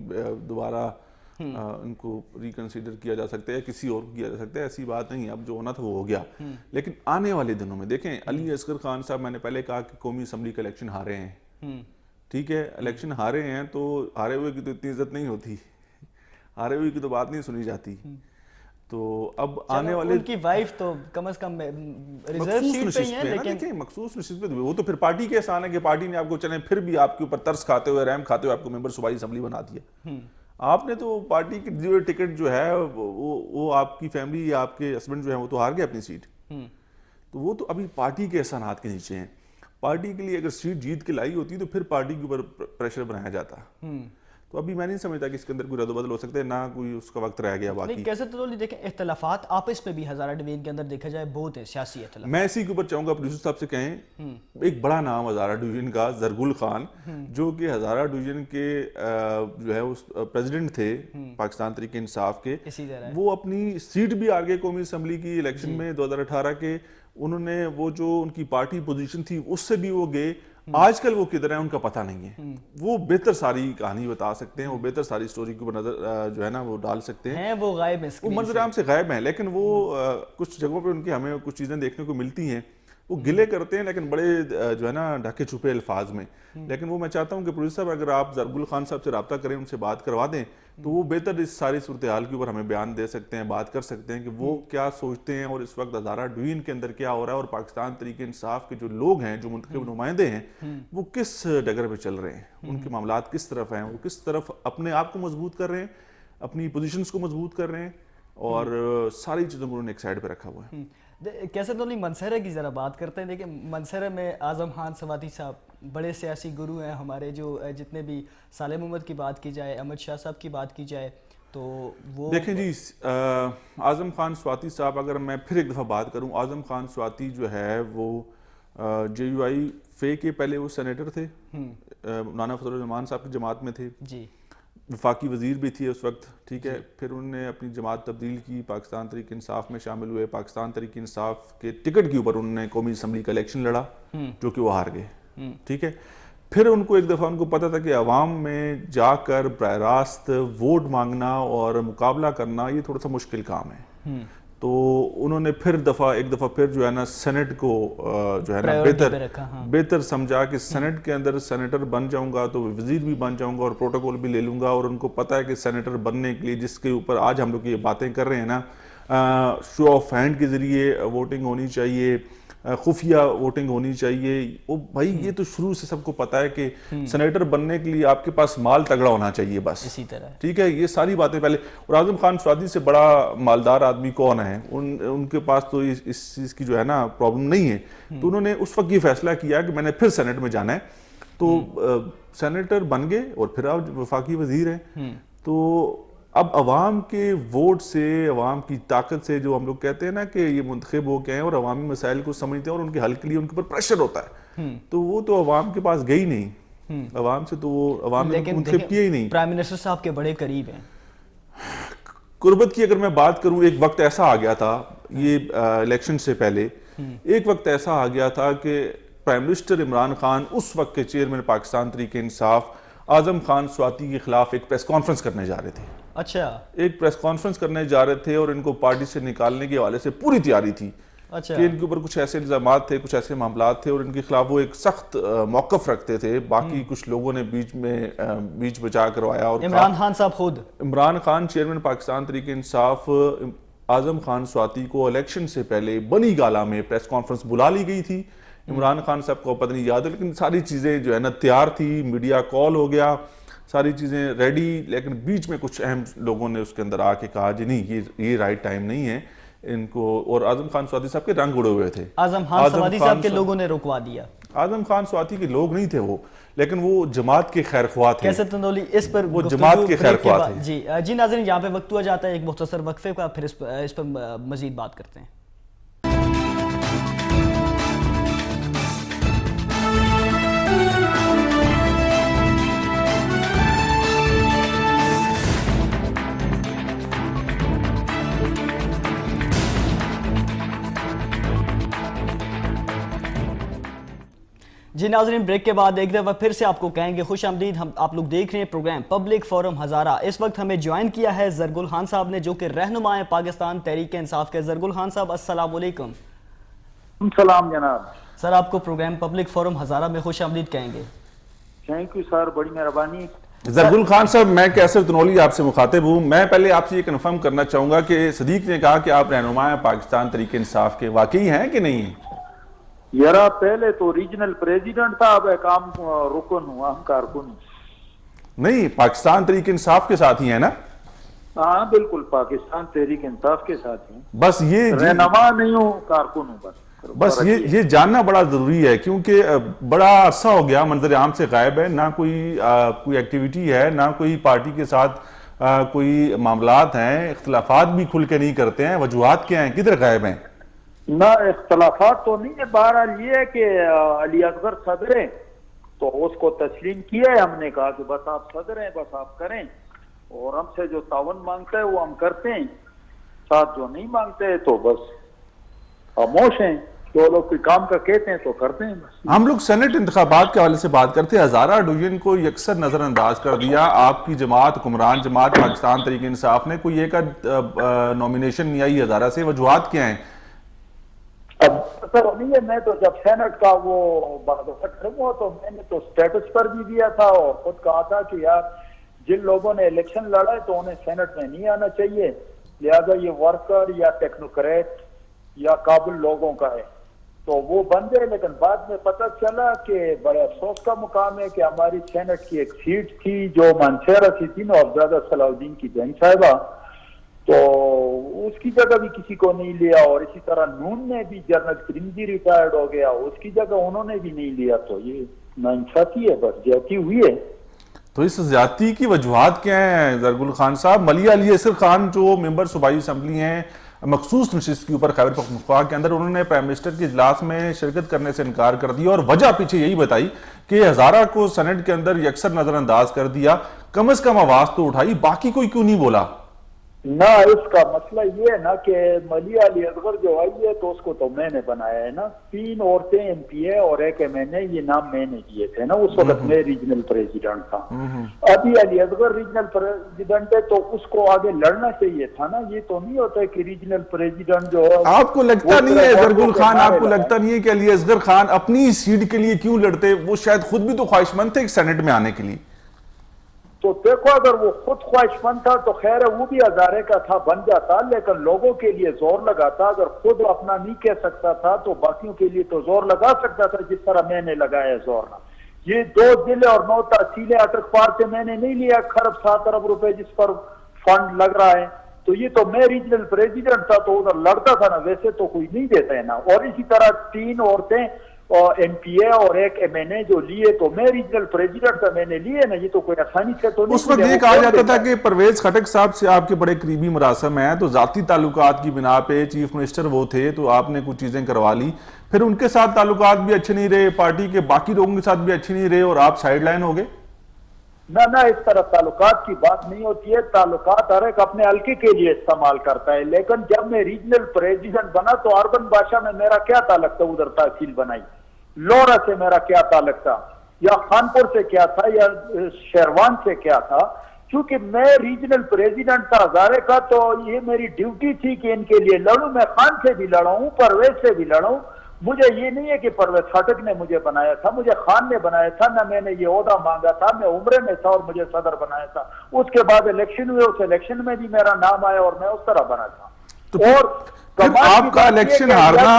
B: दोबारा इनको रिकंसीडर किया जा सकता है या किसी और को किया जा सकता है, ऐसी बात नहीं है। अब जो होना था वो हो गया, लेकिन आने वाले दिनों में देखें, अली असगर खान साहब, मैंने पहले कहा कि कौमी असम्बली का इलेक्शन हारे हैं, ठीक है, इलेक्शन हारे हैं तो हारे हुए की तो इतनी इज्जत नहीं होती, हारे हुए की तो बात नहीं सुनी जाती। तो अब आने वाले,
A: उनकी वाइफ तो कम से कम रिजर्व सीट पे ही है, लेकिन
B: मखसूस नशिस्त पे वो तो फिर पार्टी के एहसान है कि पार्टी ने आपको चले फिर भी आपके ऊपर तरस खाते हुए, रहम खाते हुए आपको मेंबर सूबाई असम्बली बना दिया। आपने तो पार्टी की जो टिकट जो है वो आपकी फैमिली या आपके हस्बैंड जो है वो तो हार गए अपनी सीट, तो वो तो अभी पार्टी के एहसानात के नीचे हैं। पार्टी के लिए अगर सीट जीत के लाई होती तो फिर पार्टी के ऊपर प्रेशर बनाया जाता। तो अभी मैं नहीं समझता कि इसके अंदर कोई रद्द-बदल हो सकता है, ना कोई उसका वक्त रह गया बाकी।
A: नहीं, कैसे तो देखें, इख्तलाफात आपस में भी हज़ारा डिवीजन के अंदर देखा जाए बहुत है, सियासी इख्तलाफ।
B: मैं इसी के ऊपर चाहूँगा प्रोड्यूसर साहब से कहें, एक बड़ा नाम हज़ारा डिवीजन का ज़रगुल खान, जो कि हज़ारा डिवीजन के जो है उस प्रेसिडेंट थे पाकिस्तान तहरीक इंसाफ के, वो अपनी सीट भी आ गए कौमी असम्बली की इलेक्शन में 2018 के, उन्होंने वो जो उनकी पार्टी पोजीशन थी उससे भी वो गए, आजकल वो किधर है उनका पता नहीं है। वो बेहतर सारी कहानी बता सकते हैं, वो बेहतर सारी स्टोरी के ऊपर नजर जो है ना वो डाल सकते हैं।
A: वो गायब है,
B: वो मंजर आम से गायब हैं, लेकिन वो कुछ जगहों पे उनकी हमें कुछ चीज़ें देखने को मिलती हैं। वो गिले करते हैं लेकिन बड़े जो है ना ढके छुपे अल्फाज में। लेकिन वो मैं चाहता हूँ कि प्रोड्यूसर साहब अगर आप जरगुल खान साहब से रब्ता करें, उनसे बात करवा दें, तो वो बेहतर इस सारी सूरत हाल के ऊपर हमें बयान दे सकते हैं, बात कर सकते हैं कि वो क्या सोचते हैं और इस वक्त हज़ारा डिवीजन के अंदर क्या हो रहा है, और पाकिस्तान तहरीक इंसाफ के जो लोग हैं, जो मुंतखब नुमाइंदे हैं, वो किस डगर पे चल रहे हैं, उनके मामलात किस तरफ हैं, वो किस तरफ अपने आप को मजबूत कर रहे हैं, अपनी पोजीशंस को मजबूत कर रहे हैं, और सारी चीज़ों को उन्होंने एक साइड पे रखा हुआ है।
A: कैसे तो नहीं, मनसहरा की ज़रा बात करते हैं। देखिए, मनसहरा में आज़म खान स्वाति साहब बड़े सियासी गुरु हैं हमारे, जो जितने भी साले मोहम्मद की बात की जाए, अहमद शाह साहब की बात की जाए, तो वो
B: देखें जी, आज़म खान स्वाति साहब, अगर मैं फिर एक दफ़ा बात करूं, आज़म खान स्वाति जो है वो JUI फे के पहले वो सेनेटर थे, मौलाना फजल रहमान साहब की जमात में थे
A: जी,
B: वफाकी वजीर भी थी उस वक्त, ठीक है। फिर उन्होंने अपनी जमात तब्दील की, पाकिस्तान तहरीक इंसाफ में शामिल हुए। पाकिस्तान तहरीक इंसाफ के टिकट के ऊपर उन्होंने कौमी असम्बली का इलेक्शन लड़ा, जो कि वो हार गए, ठीक है। फिर उनको एक दफ़ा उनको पता था कि अवाम में जाकर बराह रास्त वोट मांगना और मुकाबला करना ये थोड़ा सा मुश्किल काम है, तो उन्होंने एक दफ़ा फिर जो है ना सेनेट को जो है ना बेहतर समझा कि सेनेट के अंदर सेनेटर बन जाऊंगा तो वजीर भी बन जाऊंगा और प्रोटोकॉल भी ले लूंगा। और उनको पता है कि सेनेटर बनने के लिए, जिसके ऊपर आज हम लोग ये बातें कर रहे हैं ना, शो ऑफ हैंड के ज़रिए वोटिंग होनी चाहिए, खुफिया वोटिंग होनी चाहिए, वो भाई ये तो शुरू से सबको पता है कि सेनेटर बनने के लिए आपके पास माल तगड़ा होना चाहिए, बस इसी तरह, ठीक है। ये सारी बातें पहले, और आज़म खान स्वाति से बड़ा मालदार आदमी कौन है, उनके पास तो इस चीज़ की जो है ना प्रॉब्लम नहीं है। तो उन्होंने उस वक्त ये फैसला किया कि मैंने फिर सेनेट में जाना है, तो सेनेटर बन गए और फिर आप वफाकी वजीर हैं। तो अब अवाम के वोट से, अवाम की ताकत से, जो हम लोग कहते हैं ना कि ये मुंतखब हो के हैं और अवामी मसाइल को समझते हैं और उनके हल के लिए उनके ऊपर प्रेशर होता है, तो वो तो अवाम के पास गई नहीं, अवाम से तो वो अवाम ने मुंतखब किया ही नहीं।
A: प्राइम मिनिस्टर साहब के बड़े करीब हैं।
B: कुर्बत की अगर मैं बात करूं, एक वक्त ऐसा आ गया था, ये इलेक्शन से पहले एक वक्त ऐसा आ गया था कि प्राइम मिनिस्टर इमरान खान, उस वक्त के चेयरमैन पाकिस्तान तहरीक इंसाफ, आज़म खान स्वाति के खिलाफ एक प्रेस कॉन्फ्रेंस करने जा रहे थे।
A: अच्छा, एक
B: प्रेस कॉन्फ्रेंस करने जा रहे थे और इनको पार्टी से निकालने के हवाले से पूरी तैयारी थी। अच्छा, कि इनके ऊपर कुछ ऐसे इल्जामात थे, कुछ ऐसे मामलात थे और इनके खिलाफ वो एक सख्त मौकफ रखते थे। बाकी कुछ लोगों ने बीच बचा करवाया, और
A: इमरान खान साहब खुद,
B: इमरान खान चेयरमैन पाकिस्तान तहरीक इंसाफ, आज़म खान स्वाति को इलेक्शन से पहले बनी गाला में प्रेस कॉन्फ्रेंस बुला ली गई थी। इमरान खान साहब को पता नहीं याद है, लेकिन सारी चीज़ें जो है ना तैयार थी, मीडिया कॉल हो गया, सारी चीज़ें रेडी, लेकिन बीच में कुछ अहम लोगों ने उसके अंदर आके कहा जी नहीं, ये राइट टाइम नहीं है इनको, और आज़म खान स्वाति साहब के रंग उड़े हुए थे।
A: आज़म खान स्वाति साहब के लोगों ने रुकवा दिया।
B: आज़म खान स्वाति के लोग नहीं थे वो, लेकिन वो जमात के खैरख्वाह थे।
A: कैसे तंदोली, इस पर
B: वो जमात के खैरख्वाह थे।
A: जी नाज़रीन, यहाँ पे वक्त हुआ जाता है एक मुख्तसर वक्फे का, फिर इस पर मजीद बात करते हैं। जी नाज़रीन, ब्रेक के बाद एक दफ़ा फिर से आपको कहेंगे खुश आमदीद। हम आप लोग देख रहे हैं प्रोग्राम पब्लिक फोरम हज़ारा। इस वक्त हमें ज्वाइन किया है जरगुल खान साहब ने, जो कि रहनुमा है पाकिस्तान तहरीक इंसाफ के। जरगुल खान साहब, अस्सलाम वालेकुम।
D: सलाम जनाब।
A: सर, आपको प्रोग्राम पब्लिक फोरम हज़ारा में खुश आमदीद कहेंगे।
D: थैंक यू सर, बड़ी मेहरबानी।
B: जरगुल खान साहब, मैं कैसर तनोली आपसे मुखातिब हूँ। मैं पहले आपसे ये कन्फर्म करना चाहूँगा कि सदीक ने कहा कि आप रहनुमा हैं पाकिस्तान तहरीक इंसाफ के, वाकई हैं कि नहीं?
D: यारा पहले तो रीजनल प्रेसिडेंट था, अब काम रुकन हुआ, हम कारकुन।
B: नहीं, पाकिस्तान तहरीक इंसाफ के साथ ही है ना?
D: हाँ बिल्कुल, पाकिस्तान तहरीक इंसाफ के साथ ही।
B: बस ये
D: रहनुमा नहीं हूँ, कारकुन हूँ
B: बस ये जानना बड़ा जरूरी है, क्योंकि बड़ा अरसा हो गया मंजर आम से गायब है, ना कोई एक्टिविटी है, ना कोई पार्टी के साथ कोई मामलात हैं, इख्तलाफात भी खुल के नहीं करते हैं। वजूहात क्या हैं, किधर गायब हैं?
D: ना इख्तलाफात तो नहीं है, बहरहाल ये है कि अली असगर सदर है तो उसको तस्लीम किया है। हमने कहा कि बस आप सदर हैं, बस आप करें, और हमसे जो तावन मांगता है वो हम करते हैं, साथ जो नहीं मांगते हैं तो बस खामोश हैं। जो लोग कोई काम का कहते हैं तो करते हैं बस।
B: हम लोग सेनेट इंतखाबात के हवाले से बात करते हैं। हजारा डिवीजन को यकसर नजरअंदाज कर दिया। आपकी जमात, हुक्मरान जमात पाकिस्तान तहरीक इंसाफ ने कोई एक नॉमिनेशन नहीं आई हजारा से, वजूहात क्या हैं?
D: अब सर नहीं है, मैं तो जब सेनेट का वो हुआ तो मैंने तो स्टेटस पर भी दिया था और खुद कहा था कि यार जिन लोगों ने इलेक्शन लड़ा है तो उन्हें सेनेट में नहीं आना चाहिए, लिहाजा ये वर्कर या टेक्नोक्रेट या काबिल लोगों का है तो वो बन गए। लेकिन बाद में पता चला कि बड़े अफसोस का मुकाम है कि हमारी सेनेट की एक सीट थी जो मानसेरा से थी, नौबजादा सलाउद्दीन की बहन साहिबा, तो उसकी जगह भी किसी को नहीं लिया। और इसी तरह नून में भी जनरल क्रिमजी रिटायर्ड हो गया, उसकी जगह उन्होंने भी नहीं लिया। तो ये नाइंसाफी है, बस ज्यादती हुई है।
B: तो इस ज्यादती की वजूहात क्या है जरगुल खान साहब? मलिया अली असगर खान जो मेंबर सूबाई असम्बली हैं मखसूस नशिस्त के ऊपर खैबर पख्तूनख्वा के अंदर, उन्होंने प्राइम मिनिस्टर के इजलास में शिरकत करने से इनकार कर दिया और वजह पीछे यही बताई कि हजारा को सेनेट के अंदर यकसर नजरअंदाज कर दिया। कम से कम आवाज तो उठाई, बाकी कोई क्यों नहीं बोला?
D: ना इसका मसला ये है ना कि मलिया अली असगर जो आई है तो उसको तो मैंने बनाया है ना, 3 औरतें एमपीए और एक एमएनए, ये नाम मैंने दिए थे ना, उस वक्त मैं रीजनल प्रेसिडेंट था। अभी अली असगर रीजनल प्रेसिडेंट है तो उसको आगे लड़ना चाहिए था ना। ये तो नहीं होता है कि रीजनल प्रेसिडेंट जो है,
B: आपको लगता नहीं है जरगुल खान, आपको लगता नहीं है कि अली असगर खान अपनी सीट के लिए क्यों लड़ते? वो शायद खुद भी तो ख्वाहिशमंद थे सेनेट में आने के लिए।
D: तो देखो अगर वो खुद ख्वाहिशमंद था तो खैर है, वो भी हजारे का था, बन जाता, लेकिन लोगों के लिए जोर लगाता। अगर खुद अपना नहीं कह सकता था तो बाकियों के लिए तो जोर लगा सकता था, जिस तरह मैंने लगाया जोर ना। ये 2 जिले और 9 तहसीलें अटकपार से मैंने नहीं लिया 1 खरब 7 अरब रुपए जिस पर फंड लग रहा है, तो ये तो मैं रीजनल प्रेसिडेंट था तो उधर लड़ता था ना, वैसे तो कोई नहीं देता है ना। और इसी तरह 3 औरतें और एमपीए और एक एमएनए जो लिए तो मैं रीजनल प्रेसिडेंट था, मैंने लिए ना, ये तो कोई आसानी से तो नहीं।
B: उस वक्त ये कहा जाता था कि परवेज खटक साहब से आपके बड़े करीबी मुरासम है, तो जाती ताल्लुकात की बिना पे चीफ मिनिस्टर वो थे तो आपने कुछ चीजें करवा ली, फिर उनके साथ ताल्लुकात भी अच्छे नहीं रहे, पार्टी के बाकी लोगों के साथ भी अच्छे नहीं रहे और आप साइडलाइन हो गए।
D: ना इस तरह ताल्लुकात की बात नहीं होती है। ताल्लुकात हर एक अपने हल्के के लिए इस्तेमाल करता है, लेकिन जब मैं रीजनल प्रेसिडेंट बना तो अर्बन बादशाह में मेरा क्या ताल्लुक था? उधर तहसील बनाई, लोरा से मेरा क्या ताल्लुक था, या खानपुर से क्या था, या शेरवान से क्या था? क्योंकि मैं रीजनल प्रेसिडेंट था हजारे का तो ये मेरी ड्यूटी थी कि इनके लिए लड़ूं। मैं खान से भी लड़ा हूं, परवेज से भी लड़ा हूं। मुझे ये नहीं है कि परवेज खटक ने मुझे बनाया था, मुझे खान ने बनाया था ना, मैंने ये ओहदा मांगा था, मैं उम्रे में था और मुझे सदर बनाया था। उसके बाद इलेक्शन हुए, उस इलेक्शन में भी मेरा नाम आया और मैं उस तरह बना था।
B: तो और आपका इलेक्शन हारना,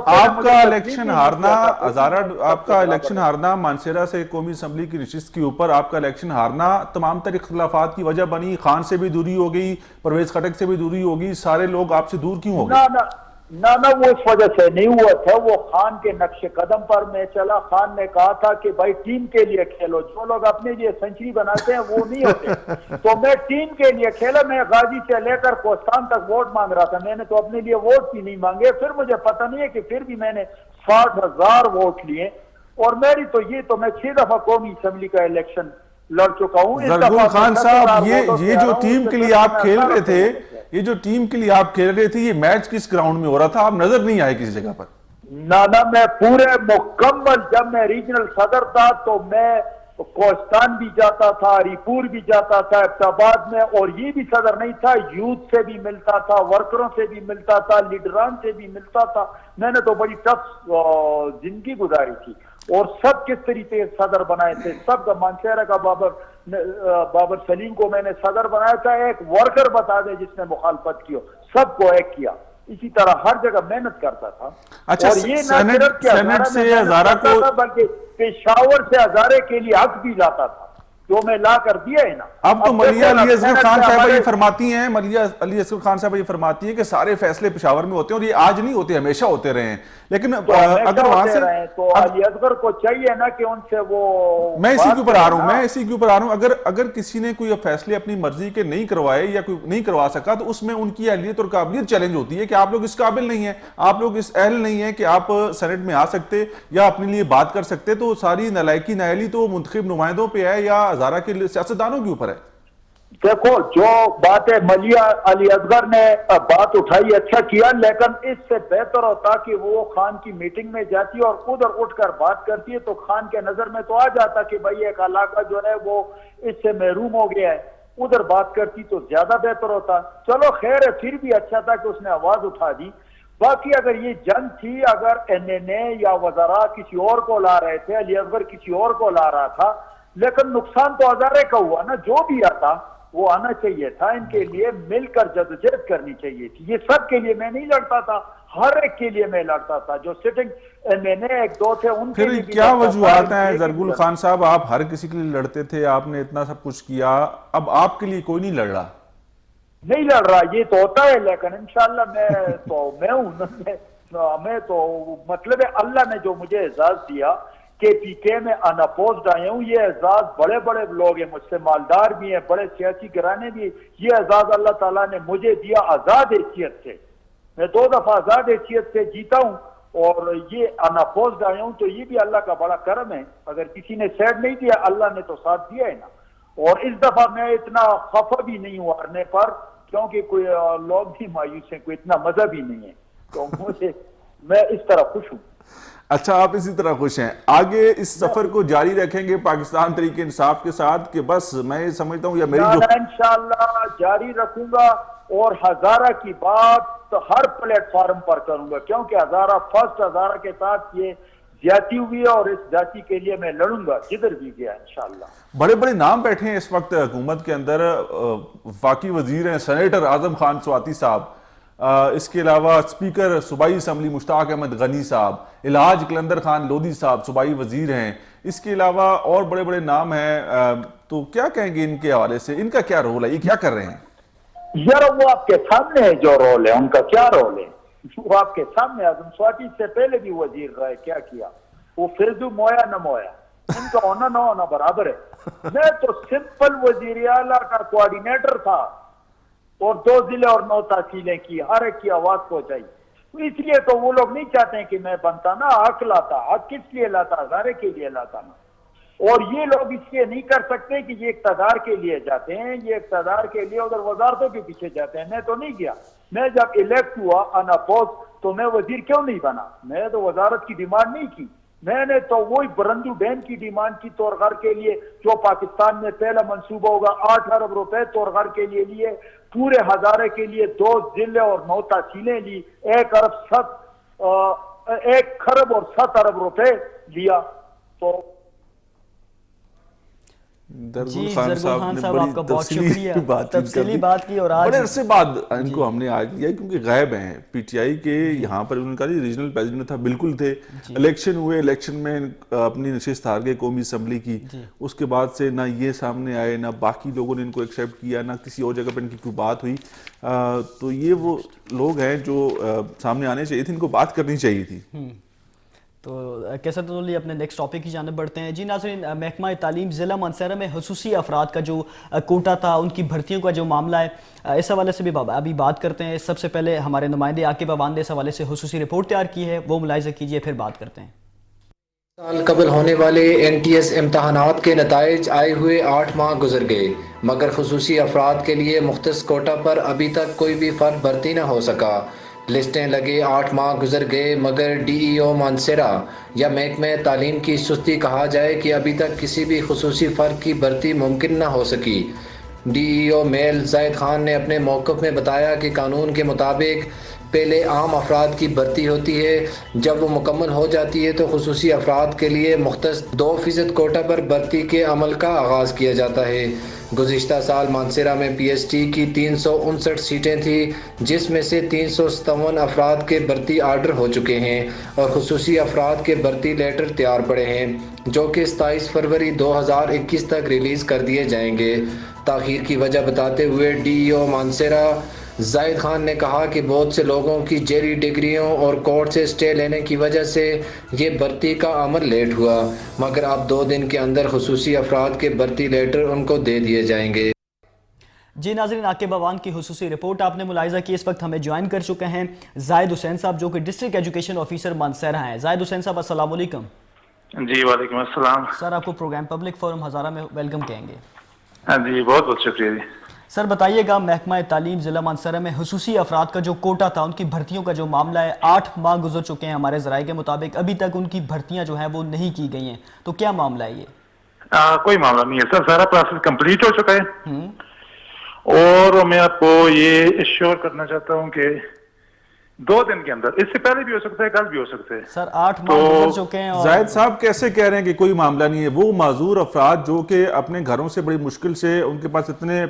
B: आपका इलेक्शन हारना हजारा, आपका इलेक्शन हारना मानसेरा से कौमी असम्बली की नशिस्त के ऊपर आपका इलेक्शन हारना तमाम तर इख्तिलाफात की वजह बनी। खान से भी दूरी हो गई, परवेज खटक से भी दूरी होगी, सारे लोग आपसे दूर क्यों हो गए?
D: ना वो इस वजह से नहीं हुआ था, वो खान के नक्शे कदम पर मैं चला। खान ने कहा था कि भाई टीम के लिए खेलो, जो लोग अपने लिए सेंचुरी बनाते हैं वो नहीं होते। तो मैं टीम के लिए खेला, मैं गाजी से लेकर कोस्तान तक वोट मांग रहा था, मैंने तो अपने लिए वोट भी नहीं मांगे। फिर मुझे पता नहीं है कि फिर भी मैंने 60,000 वोट लिए और मेरी तो ये तो मैं 6 दफा कौमी असम्बली का इलेक्शन लड़ चुका हूँ।
B: जरगुल खान साहब, ये जो टीम के लिए आप खेल रहे थे, ये जो टीम के लिए आप खेल रहे थे, ये मैच किस ग्राउंड में हो रहा था? आप नजर नहीं आए किसी जगह पर?
D: ना मैं पूरे मुकम्मल, जब मैं रीजनल सदर था तो मैं कोस्तान भी जाता था, हरीपुर भी जाता था, इब्टाबाद में, और ये भी सदर नहीं था, यूथ से भी मिलता था, वर्करों से भी मिलता था, लीडरान से भी मिलता था। मैंने तो बड़ी टफ जिंदगी गुजारी थी और सब किस तरीके से सदर बनाए थे। सब मानसेरा का बाबर सलीम को मैंने सदर बनाया था, एक वर्कर बता दे जिसने मुखालफत की हो, सबको एक किया। इसी तरह हर जगह मेहनत करता था।
B: अच्छा,
D: और ये
B: सेनेट से हजारा को,
D: बल्कि पेशावर से हजारे के लिए हक भी लाता था, जो मैं ला कर दिया है ना।
B: अब तो मलिया अली असगर खान साहब ये फरमाती हैं, मलिया अली असगर खान साहब ये फरमाती हैं कि सारे फैसले पेशावर में होते हैं और ये आज नहीं होते, हमेशा होते रहे हैं। लेकिन
D: तो
B: अगर वहां से
D: तो अली असगर को चाहिए ना कि उनसे वो,
B: मैं इसी के ऊपर आ रहा हूं, अगर किसी ने कोई फैसले अपनी मर्जी के नहीं करवाए या कोई नहीं करवा सका तो उसमें उनकी अहलियत और काबिलियत चैलेंज होती है कि आप लोग इस काबिल नहीं है, आप लोग इस अहल नहीं है कि आप सेनेट में आ सकते या अपने लिए बात कर सकते। तो सारी नलायकी नायली तो मुंतखब नुमाइंदों पे है या हजारा के सियासतदानों के ऊपर है।
D: देखो, जो बात है मलिया अली असगर ने बात उठाई, अच्छा किया, लेकिन इससे बेहतर होता कि वो खान की मीटिंग में जाती और उधर उठकर बात करती है, तो खान के नजर में तो आ जाता कि भाई एक इलाका जो है वो इससे महरूम हो गया है, उधर बात करती तो ज्यादा बेहतर होता। चलो खैर है, फिर भी अच्छा था कि उसने आवाज उठा दी। बाकी अगर ये जंग थी, अगर एनएनए या वज़रा किसी और को ला रहे थे, अली असगर किसी और को ला रहा था, लेकिन नुकसान तो हजारे का हुआ ना। जो भी आता वो आना चाहिए था, इनके लिए मिलकर जदोजहद करनी चाहिए थी। ये सब के लिए मैं नहीं लड़ता था, हर एक के लिए मैं लड़ता था। जो सिटिंग एमएनए एक दो थे उनके लिए
B: फिर क्या वजूहत हैं जरगुल खान साहब, आप हर किसी के लिए लड़ते थे, आपने इतना सब कुछ किया, अब आपके लिए कोई नहीं लड़ रहा?
D: नहीं लड़ रहा, ये तो होता है, लेकिन इंशाल्लाह मैं हूं, मैं तो मतलब है अल्लाह ने जो मुझे एजाज दिया कि पीके में अनअपोज्ड आया हूं, ये एजाज बड़े बड़े लोग हैं, मुझसे मालदार भी हैं, बड़े सियासी घराने भी, ये एजाज अल्लाह ताला ने मुझे दिया आजाद हैसियत से। मैं 2 दफा आजाद हैसियत से जीता हूं और ये अनअपोज्ड आया हूं, तो ये भी अल्लाह का बड़ा करम है। अगर किसी ने साइड नहीं दिया, अल्लाह ने तो साथ दिया है ना। और इस दफा मैं इतना खफा भी नहीं हूं हारने पर, क्योंकि कोई लोग भी मायूस हैं, कोई इतना मजा भी नहीं है, तो मैं इस तरह खुश हूं।
B: अच्छा, आप इसी तरह खुश हैं, आगे इस सफर को जारी रखेंगे पाकिस्तान तरीके इंसाफ के साथ कि बस मैं ये समझता हूँ या मेरी जो
D: इंशाल्लाह जारी रखूंगा और हजारा की बात तो हर प्लेटफॉर्म पर करूंगा, क्योंकि हजारा फर्स्ट हजारा के साथ ये ज्यादती हुई है और इस जाति के लिए मैं लड़ूंगा जिधर भी गया इंशाल्लाह।
B: बड़े बड़े नाम बैठे हैं इस वक्त हुकूमत के अंदर, वफाकी वजीर हैं सेनेटर आजम खान स्वाति साहब, इसके अलावा स्पीकर सूबाई असम्बली मुश्ताक अहमद गनी साहब, इलाज कलंदर खान लोधी साहब सूबाई वजीर हैं, इसके अलावा और बड़े बड़े नाम हैं। तो क्या कहेंगे इनके हवाले से, इनका क्या रोल है, ये क्या कर रहे हैं?
D: यार वो आपके सामने है जो रोल है, उनका क्या रोल है वो आपके सामने। आजम स्वाति से पहले भी वजीर रहे, क्या किया वो, फिर मोया न मोया, उनका होना न होना बराबर है। मैं तो सिंपल वजीर आला का कोऑर्डिनेटर था और 2 जिले और 9 तहसीलें की, हर एक की आवाज पहुंचाई। तो इसलिए तो वो लोग नहीं चाहते हैं कि मैं बनता ना, हक लाता। हक किस लिए लाता? हजारे के लिए लाता ना। और ये लोग इसलिए नहीं कर सकते कि ये इक़्तिदार के लिए जाते हैं, ये इक़्तिदार के लिए उधर वजारतों के पीछे जाते हैं। मैं तो नहीं गया, मैं जब इलेक्ट हुआ अनअपोज तो मैं वजीर क्यों नहीं बना? मैं तो वजारत की डिमांड नहीं की, मैंने तो वही बरंदू डैम की डिमांड की तौरगर के लिए, जो पाकिस्तान में पहला मंसूबा होगा। 8 अरब रुपए तौरगर के लिए लिए, पूरे हजारे के लिए 2 जिले और 9 तहसीलें ली, 1 खरब और 7 अरब रुपए लिया। तो
B: दरगुल खान साहब ने बड़ी
A: तफसीली बात की और आज
B: बड़े अरसे बाद इनको हमने आज लिया, क्योंकि गायब हैं पीटीआई के यहाँ पर। उनका रीजनल प्रेसिडेंट था, बिल्कुल थे, इलेक्शन हुए, इलेक्शन में अपनी नशिस्त हार गए कौमी असम्बली की। उसके बाद से ना ये सामने आए, ना बाकी लोगों ने इनको एक्सेप्ट किया, ना किसी और जगह पर इनकी कोई बात हुई। तो ये वो लोग हैं जो सामने आने चाहिए थे, इनको बात करनी चाहिए थी।
A: तो कैसा तो अपने नेक्स्ट टॉपिक की जाने बढ़ते हैं। जी नाज़रीन, महकमा तालीम ज़िला मानसरा में हुसूसी अफराद का जो कोटा था, उनकी भर्तियों का जो मामला है, इस हवाले से भी अभी बात करते हैं। सबसे पहले हमारे नुमाइंदे आकिब अवान ने इस हवाले से हुसूसी रिपोर्ट तैयार की है, वो मुलाहिजा कीजिए, फिर बात करते हैं।
C: साल कबल होने वाले NTS इम्तहानात के नताइज आए हुए 8 माह गुजर गए, मगर खुसूसी अफराद के लिए मुख्तस कोटा पर अभी तक कोई भी फ़र्द भर्ती न हो सका। लिस्टें लगे 8 माह गुजर गए, मगर DEO मानसरा या महकमे तालीम की सुस्ती कहा जाए कि अभी तक किसी भी खुसूसी फ़र्द की भर्ती मुमकिन न हो सकी। DEO मेल ज़ाहिद खान ने अपने मौक़िफ़ में बताया कि कानून के मुताबिक पहले आम अफराद की भर्ती होती है, जब वो मुकम्मल हो जाती है तो खुसूसी अफराद के लिए मुख्तस 2% कोटा पर भर्ती के अमल का आगाज़ किया जाता है। गुज़िश्ता साल मानसरा में PST की 359 सीटें थी, जिसमें से 357 अफराद के भर्ती आर्डर हो चुके हैं और खुसूसी अफराद के भर्ती लेटर तैयार पड़े हैं, जो कि 27 फरवरी 2021 तक रिलीज़ कर दिए जाएंगे। ताख़ीर की वजह बताते हुए DEO मानसरा ज़ाहिद खान ने कहा कि बहुत से लोगों की जेरी डिग्रियों और कोर्ट से स्टे लेने की वजह से ये भर्ती का अमल लेट हुआ, मगर अब 2 दिन के अंदर खुसूसी अफराद के भर्ती लेटर उनको दे दिए जाएंगे।
A: जी नाज़रीन, आकिब अवान की हुसूसी रिपोर्ट आपने मुलाहिजा की। इस वक्त हमें ज्वाइन कर चुके हैं जाहिद हुसैन साहब, जो कि डिस्ट्रिक्ट एजुकेशन ऑफिसर मानसरा हैं। जाहिद हुसैन साहब, अस्सलाम वालेकुम।
E: जी वालेकुम अस्सलाम।
A: सर, आपको प्रोग्राम पब्लिक फोरम हज़ारा में वेलकम कहेंगे।
E: हाँ जी, बहुत बहुत शुक्रिया जी।
A: सर बताइएगा, महकमा तालीम जिला मानसरा में हुसूसी अफराद का जो कोटा था, उनकी भर्तियों का जो मामला है, 8 माह गुजर चुके हैं हमारे जराये के मुताबिक, अभी तक उनकी भर्तियां जो हैं वो नहीं की गई हैं, तो क्या मामला है ये?
E: कोई मामला नहीं है सर, सारा प्रोसेस कंप्लीट हो चुका है। और मैं आपको ये एश्योर करना चाहता हूँ कि 2 दिन के अंदर, इससे पहले भी हो सकता है, कल भी हो सकते हैं
A: सर 8 माह गुजर चुके हैं और
B: जाहिद साहब कैसे कह रहे हैं कि कोई मामला नहीं है? वो माजूर अफराद जो कि अपने घरों से बड़ी मुश्किल से, उनके पास इतने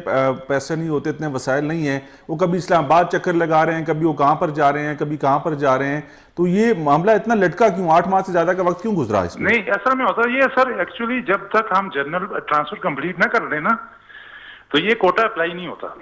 B: पैसे नहीं होते, इतने वसाइल नहीं है, वो कभी इस्लामाबाद चक्कर लगा रहे हैं, कभी वो कहाँ पर जा रहे हैं, कभी कहाँ पर जा रहे हैं, तो ये मामला इतना लटका क्यों? 8 माह से ज्यादा का वक्त क्यों गुजरा इसमें?
E: नहीं, असल में होता है ये सर, एक्चुअली जब तक हम जनरल ट्रांसफर कंप्लीट ना कर लेना तो ये कोटा अप्लाई नहीं होता।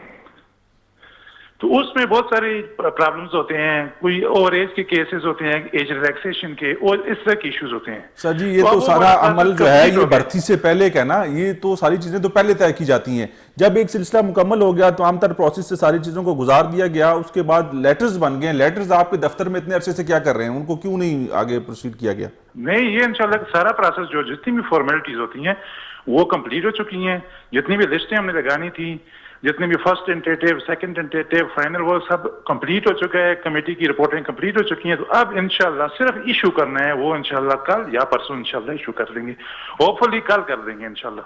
E: तो उसमें बहुत सारे प्रॉब्लम्स होते हैं, कोई ओवर एज के केसेस होते हैं, एज रिलैक्सेशन के, और इस तरह के इश्यूज होते हैं।
B: सर जी ये तो सारा अमल जो है ये भर्ती से पहले का ना, ये तो सारी चीजें तो पहले तय की जाती हैं। जब एक सिलसिला मुकम्मल हो गया तो आमतौर प्रोसेस से सारी चीजों को गुजार दिया गया, उसके बाद लेटर्स बन गए। लेटर्स आपके दफ्तर में इतने अरसे से क्या कर रहे हैं, उनको क्यों नहीं आगे प्रोसीड किया गया?
E: नहीं, ये इंशाल्लाह सारा प्रोसेस जो जितनी भी फॉर्मेलिटीज होती हैं वो कंप्लीट हो चुकी हैं। जितनी भी लिस्टें हमने लगानी थी, जितने भी first tentative, second tentative, final, वो सब कंप्लीट हो चुका है। कमेटी की रिपोर्टें कंप्लीट हो चुकी हैं। तो अब इंशाल्लाह सिर्फ इशू करना है, वो इंशाल्लाह कल या परसों इंशाल्लाह इशू कर लेंगे। होपफुली कल कर देंगे इंशाल्लाह।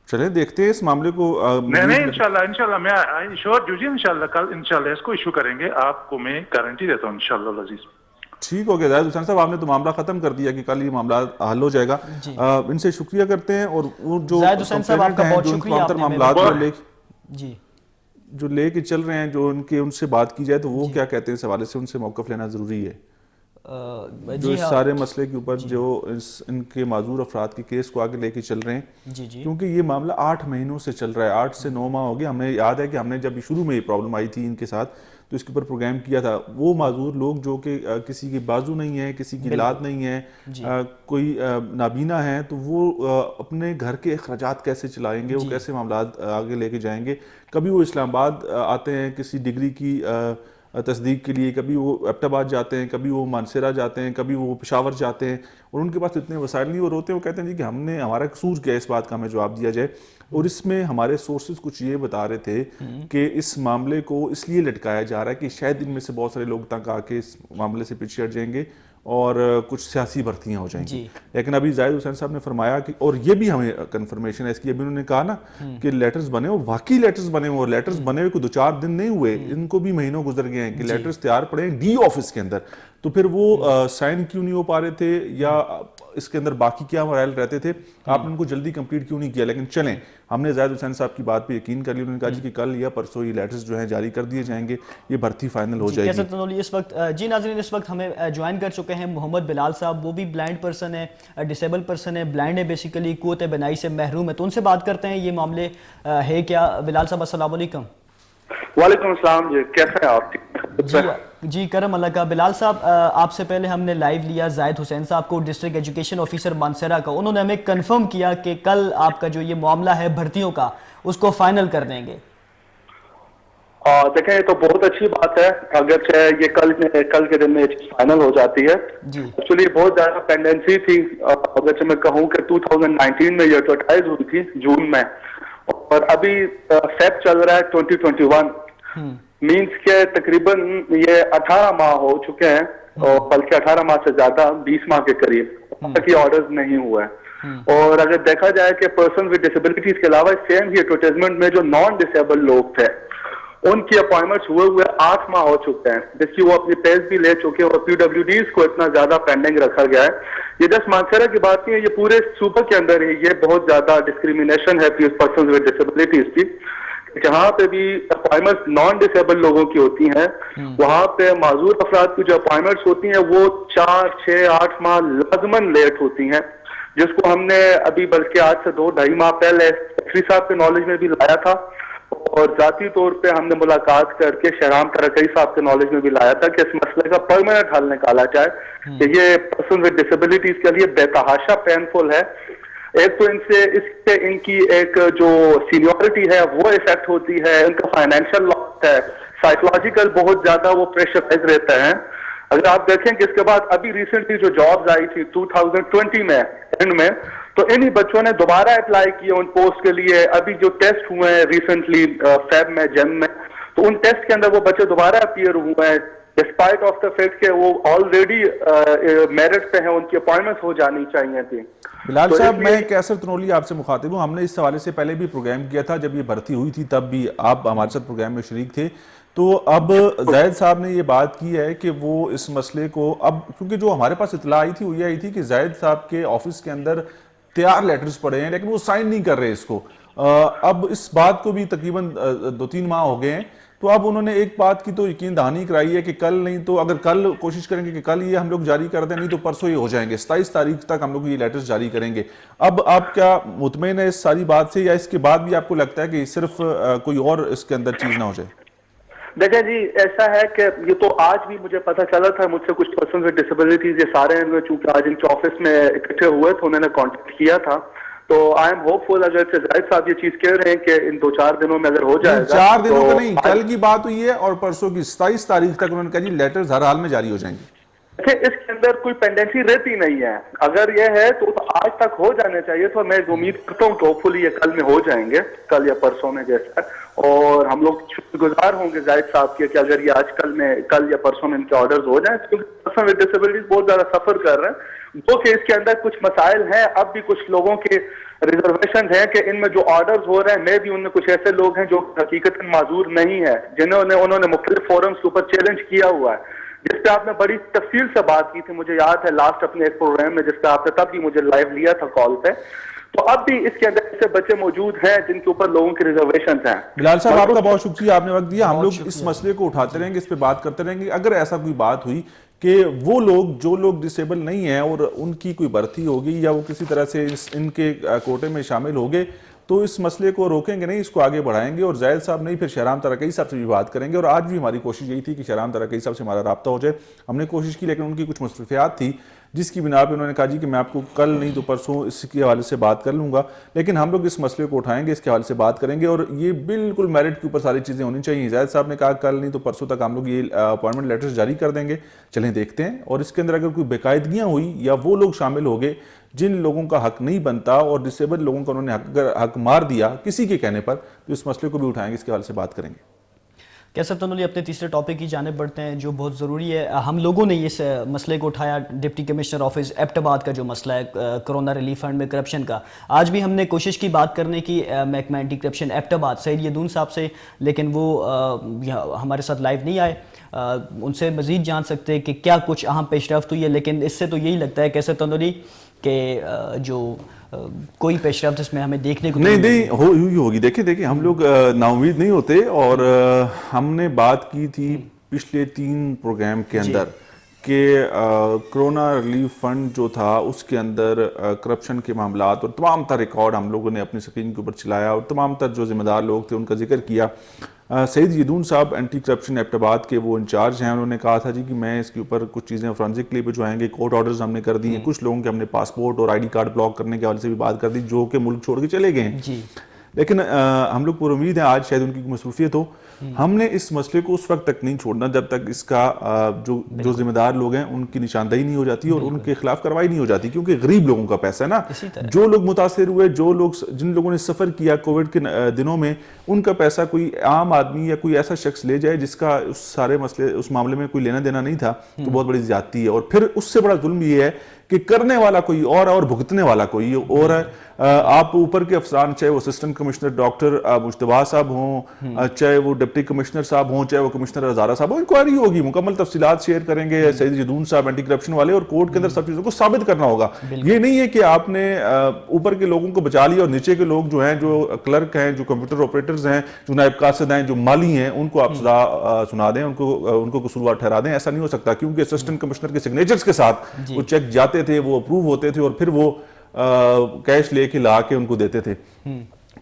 B: चले देखते हैं इस मामले को।
E: नहीं इंशाल्लाह मैं आई श्योर जूजी, इंशाल्लाह कल इंशाल्लाह इसको इशू करेंगे। आपको मैं गारंटी देता हूँ इंशाल्लाह अजीज।
B: ठीक हो गया जाहिद हुसैन साहब, आपने तो मामला खत्म कर दिया कि कल ये मामला हल हो जाएगा। इनसे शुक्रिया करते हैं। और वो जो
A: जाहिद हुसैन साहब आपका बहुत शुक्रिया,
B: जी जो लेके चल रहे हैं, जो उनसे बात की जाए तो वो क्या कहते हैं इस हवाले से, उनसे मौक़िफ़ लेना जरूरी है। जो इस सारे मसले के ऊपर जो इनके माजूर अफराद के केस को आगे लेके चल रहे हैं, क्योंकि ये मामला 8 महीनों से चल रहा है, 8 से 9 माह हो गए। हमें याद है कि हमने जब शुरू में ये प्रॉब्लम आई थी इनके साथ तो इसके ऊपर प्रोग्राम किया था। वो माजूर लोग जो कि किसी की बाजू नहीं है, किसी की लात नहीं है, कोई नाबीना है, तो वो अपने घर के अखराजात कैसे चलाएंगे, वो कैसे मामला आगे लेके जाएंगे। कभी वो इस्लामाबाद आते हैं किसी डिग्री की तस्दीक के लिए, कभी वो एबटाबाद जाते हैं, कभी वो मानसरा जाते हैं, कभी वो पेशावर जाते हैं, और उनके पास इतने वसाइल नहीं और होते हैं। वो कहते हैं जी कि हमने, हमारा कसूर क्या है, इस बात का हमें जवाब दिया जाए। और इसमें हमारे सोर्सेज कुछ ये बता रहे थे कि इस मामले को इसलिए लटकाया जा रहा है कि शायद इनमें से बहुत सारे लोग तक आके इस मामले से पीछे हट जाएंगे और कुछ सियासी भर्तियां हो जाएंगी। लेकिन अभी जाहिद हुसैन साहब ने फरमाया कि, और ये भी हमें कंफर्मेशन है इसकी, अभी उन्होंने कहा ना कि लेटर्स बने, और वाकई लेटर्स बने हुए, और लेटर्स बने हुए को 2-4 दिन नहीं हुए, इनको भी महीनों गुजर गए हैं कि लेटर्स तैयार पड़े हैं डी ऑफिस के अंदर। तो फिर वो साइन क्यों नहीं हो पा रहे थे, या इसके अंदर बाकी क्या मराइल रहते थे, आपने उनको जल्दी कंप्लीट क्यों नहीं किया? लेकिन चलें, हमने जाहिद हुसैन साहब की बात पे यकीन कर लिया। उन्होंने कहा जी कि कल या परसों ये लेटर्स जो हैं जारी कर दिए जाएंगे, ये भर्ती फाइनल हो जाएगी।
A: इस वक्त जी नाज़रीन, इस वक्त हमें ज्वाइन कर चुके हैं मोहम्मद बिलाल साहब। वो भी ब्लाइंड पर्सन है, डिसेबल पर्सन है, ब्लाइंड है बेसिकली, कुव्वत बनाई से महरूम है। तो उनसे बात करते हैं, ये मामले है क्या। बिलाल साहब अस्सलाम वालेकुम।
F: वालेकुम अस्सलाम जी, कैसे हैं आप?
A: जी करम अल्लाह का। बिलाल साहब, आपसे पहले हमने लाइव लिया जाहिद हुसैन साहब को, डिस्ट्रिक्ट एजुकेशन ऑफिसर मानसरा का। उन्होंने हमें कंफर्म किया कि कल आपका जो ये मामला है भर्तियों का, उसको फाइनल कर देंगे।
F: देखें, ये तो बहुत अच्छी बात है अगर ये कल के दिन में फाइनल हो जाती है। एक्चुअली बहुत ज्यादा पेंडेंसी थी, अगर मैं कहूँ कि 2019 में ये एडवर्टाइज हुई थी जून में, और अभी फेब चल रहा है 2021, मीन्स के तकरीबन ये 18 माह हो चुके हैं, और बल्कि 18 माह से ज्यादा, 20 माह के करीब तक ये ऑर्डर्स नहीं हुए हैं। और अगर देखा जाए कि पर्सन विद डिसेबिलिटीज के अलावा सेम ही एडवर्टाइजमेंट में जो नॉन डिसेबल लोग थे उनकी अपॉइंटमेंट्स हुए 8 माह हो चुके हैं, जिसकी वो अपनी पेज भी ले चुके हैं, और PWDs को इतना ज्यादा पेंडिंग रखा गया है। ये जस्ट मानसरा की बात नहीं है, ये पूरे सूबे के अंदर ही ये बहुत ज्यादा डिस्क्रिमिनेशन है पर्सन विद डिसेबिलिटीज की। जहाँ पे भी अपॉइंटमेंट्स नॉन डिसेबल लोगों की होती हैं, वहां पे माजूर अफराद की जो अपॉइंटमेंट्स होती हैं वो 4, 6, 8 माह लाजमन लेट होती हैं, जिसको हमने अभी बल्कि आज से 2-2.5 माह पहले सेक्रेटरी साहब के नॉलेज में भी लाया था, और जाती तौर पे हमने मुलाकात करके शहराम तरकई साहब के नॉलेज में भी लाया था कि इस मसले का परमानेंट हल निकाला जाए, कि ये पर्सन विद डिसेबिलिटीज के लिए बेतहाशा पेनफुल है। एक तो इससे इनकी एक जो सीनियरिटी है वो इफेक्ट होती है, इनका फाइनेंशियल लॉस है, साइकोलॉजिकल बहुत ज्यादा वो प्रेशराइज रहते हैं। अगर आप देखें कि इसके बाद अभी रिसेंटली जो जॉब्स आई थी 2020 में एंड में, तो इन्हीं बच्चों ने दोबारा अप्लाई किया उन पोस्ट के लिए। अभी जो टेस्ट हुए हैं रिसेंटली फेब में, जन में, तो उन टेस्ट के अंदर वो बच्चे दोबारा अपीयर हुए हैं, डिस्पाइट ऑफ द फैक्ट के वो ऑलरेडी मेरिट पे हैं, उनकी अपॉइंटमेंट हो जानी चाहिए थी।
B: बिलाल
F: तो
B: साहब, मैं कैसर तनोली आपसे मुखातिब हूँ। हमने इस हवाले से पहले भी प्रोग्राम किया था, जब ये भर्ती हुई थी तब भी आप हमारे साथ प्रोग्राम में शरीक थे। तो अब जायद साहब ने ये बात की है कि वो इस मसले को अब, क्योंकि जो हमारे पास इतला आई थी वो ये आई थी कि जायद साहब के ऑफिस के अंदर तैयार लेटर्स पड़े हैं लेकिन वो साइन नहीं कर रहे इसको। अब इस बात को भी तकरीबन 2-3 माह हो गए हैं, तो अब उन्होंने एक बात की तो यकीन दहानी कराई है कि कल नहीं तो, अगर कल कोशिश करेंगे कि कल ये हम लोग जारी कर दें, नहीं तो परसों ही हो जाएंगे, 27 तारीख तक हम लोग ये लेटर्स जारी करेंगे। अब आप क्या मुतमईन है इस सारी बात से, या इसके बाद भी आपको लगता है कि सिर्फ कोई और इसके अंदर चीज ना हो जाए?
F: देखिए जी, ऐसा है कि ये तो आज भी मुझे पता चला था, मुझसे कुछ पर्सन विद डिसेबिलिटीज ये सारे चूंकि आज इनके ऑफिस में इकट्ठे हुए थे, उन्होंने कांटेक्ट किया था। तो आई एम होपफुल, अगर से जायद साहब ये चीज कह रहे हैं कि इन 2-4 दिनों में अगर हो जाएगा,
B: 4 दिनों
F: तो
B: का नहीं, कल की बात हुई है और परसों की 27 तारीख तक उन्होंने कहा जी लेटर्स हर हाल में जारी हो जाएंगे।
F: देखिए, इसके अंदर कोई पेंडेंसी रहती नहीं है। अगर ये है तो आज तक हो जाने चाहिए, तो मैं उम्मीद करता हूँ कि होपफुली ये कल में हो जाएंगे, कल या परसों में जैसा, और हम लोग शुक्रगुजार होंगे जायद साहब के कि अगर ये आज कल या परसों में इनके ऑर्डर्स हो जाए, क्योंकि पर्सन विद डिसेबिलिटीज बहुत ज्यादा सफर कर रहे हैं। जो कि इसके अंदर कुछ मसाइल हैं, अब भी कुछ लोगों के रिजर्वेशन है कि इनमें जो ऑर्डर्स हो रहे हैं, मे भी उनमें कुछ ऐसे लोग हैं जो हकीकतन माजूर नहीं है, जिन्होंने उन्होंने मुख्तलिफ फोरम्स के ऊपर चैलेंज किया हुआ है, जिसपे आपने बड़ी तफसील से बात की थी, मुझे याद है लास्ट अपने एक प्रोग्राम में, जिसपे आपने तब भी मुझे लाइव लिया था कॉल पे। तो अब भी इसके अंदर ऐसे बच्चे मौजूद हैं जिनके ऊपर लोगों के रिजर्वेशन हैं।
B: बिलाल साहब, आपका बहुत शुक्रिया, आपने वक्त दिया। हम लोग इस मसले को उठाते रहेंगे, इस पे बात करते रहेंगे। अगर ऐसा कोई बात हुई कि वो लोग जो लोग डिसेबल नहीं है और उनकी कोई भर्ती होगी या वो किसी तरह से इनके कोटे में शामिल हो गए, तो इस मसले को रोकेंगे नहीं, इसको आगे बढ़ाएंगे। और जायद साहब नहीं, फिर शहराम तरक्की साहब से भी बात करेंगे। और आज भी हमारी कोशिश यही थी कि शहराम तरक्की साहब से हमारा रब्ता हो जाए। हमने कोशिश की, लेकिन उनकी कुछ मसरूफियात थी जिसकी बिना पर उन्होंने कहा जी कि मैं आपको कल नहीं तो परसों इसके हवाले से बात कर लूँगा। लेकिन हम लोग इस मसले को उठाएंगे, इसके हवाले से बात करेंगे, और ये बिल्कुल मेरिट के ऊपर सारी चीज़ें होनी चाहिए। जायद साहब ने कहा कल नहीं तो परसों तक हम लोग ये अपॉइंटमेंट लेटर्स जारी कर देंगे। चलें देखते हैं, और इसके अंदर अगर कोई बेकायदगियाँ हुई या वो लोग शामिल हो गए जिन लोगों का हक नहीं बनता और डिसेबल लोगों का उन्होंने हक मार दिया किसी के कहने पर, तो इस मसले को भी उठाएंगे, इसके हवाले से बात करेंगे।
A: कैसर तनोली, अपने तीसरे टॉपिक की जानिब बढ़ते हैं जो बहुत ज़रूरी है। हम लोगों ने इस मसले को उठाया, डिप्टी कमिश्नर ऑफिस एबटाबाद का जो मसला है कोरोना रिलीफ फंड में करप्शन का। आज भी हमने कोशिश की बात करने की महकमा एंटी करप्शन एबटाबाद सईद यदून साहब से, लेकिन वो हमारे साथ लाइव नहीं आए। उनसे मज़ीद जान सकते हैं कि क्या कुछ अहम पेशरफ्त हुई है, लेकिन इससे तो यही लगता है कैसर तनोली कि जो कोई पेशरफ्त इसमें हमें देखने को
B: नहीं हुई होगी। देखिए हम लोग नाउमीद नहीं होते, और हमने बात की थी पिछले 3 प्रोग्राम के अंदर कि कोरोना रिलीफ फंड जो था उसके अंदर करप्शन के मामलात और तमाम तर रिकॉर्ड हम लोगों ने अपनी स्क्रीन के ऊपर चलाया, और तमाम तर जो जिम्मेदार लोग थे उनका जिक्र किया। सईद यदून साहब एंटी करप्शन एबटाबाद के वो इंचार्ज हैं, उन्होंने कहा था जी कि मैं इसके ऊपर कुछ चीज़ें फॉरेंसिक के लिए भिजवाएंगे। कोर्ट ऑर्डर्स हमने कर दिए, कुछ लोगों के हमने पासपोर्ट और ID कार्ड ब्लॉक करने के हवाले से भी बात कर दी, जो कि मुल्क छोड़ के चले गए हैं। लेकिन हम लोग पूरी उम्मीद है आज शायद उनकी मसरूफियत हो। हमने इस मसले को उस वक्त तक नहीं छोड़ना जब तक इसका जो जिम्मेदार लोग हैं उनकी निशानदेही नहीं हो जाती और उनके खिलाफ कार्रवाई नहीं हो जाती, क्योंकि गरीब लोगों का पैसा है ना। जो लोग मुतासिर हुए, जिन लोगों ने सफर किया कोविड के दिनों में, उनका पैसा कोई आम आदमी या कोई ऐसा शख्स ले जाए जिसका उस मामले में कोई लेना देना नहीं था, तो बहुत बड़ी ज्यादती है। और फिर उससे बड़ा जुल्म ये है कि करने वाला कोई और भुगतने वाला कोई और है। आप ऊपर के अफसरान, चाहे वो असिस्टेंट कमिश्नर डॉक्टर मुश्तबा साहब हों, चाहे वो डिप्टी कमिश्नर साहब हों, चाहे वो कमिश्नर हजारा साहब हों, इंक्वायरी होगी, मुकम्मल तफसीलात शेयर करेंगे सईद यदून साहब एंटी करप्शन वाले, और कोर्ट के अंदर सब चीजों को साबित करना होगा। ये नहीं है कि आपने ऊपर के लोगों को बचा लिया और नीचे के लोग जो हैं, जो क्लर्क हैं, जो कंप्यूटर ऑपरेटर्स हैं, जो नायब कासिद हैं, जो माली हैं, उनको आप सजा सुना दें, उनको कसूरवार ठहरा दें। ऐसा नहीं हो सकता, क्योंकि असिस्टेंट कमिश्नर के सिग्नेचर्स के साथ वो चेक जाते थे, वो अप्रूव होते थे और फिर वो कैश लेके ला के उनको देते थे।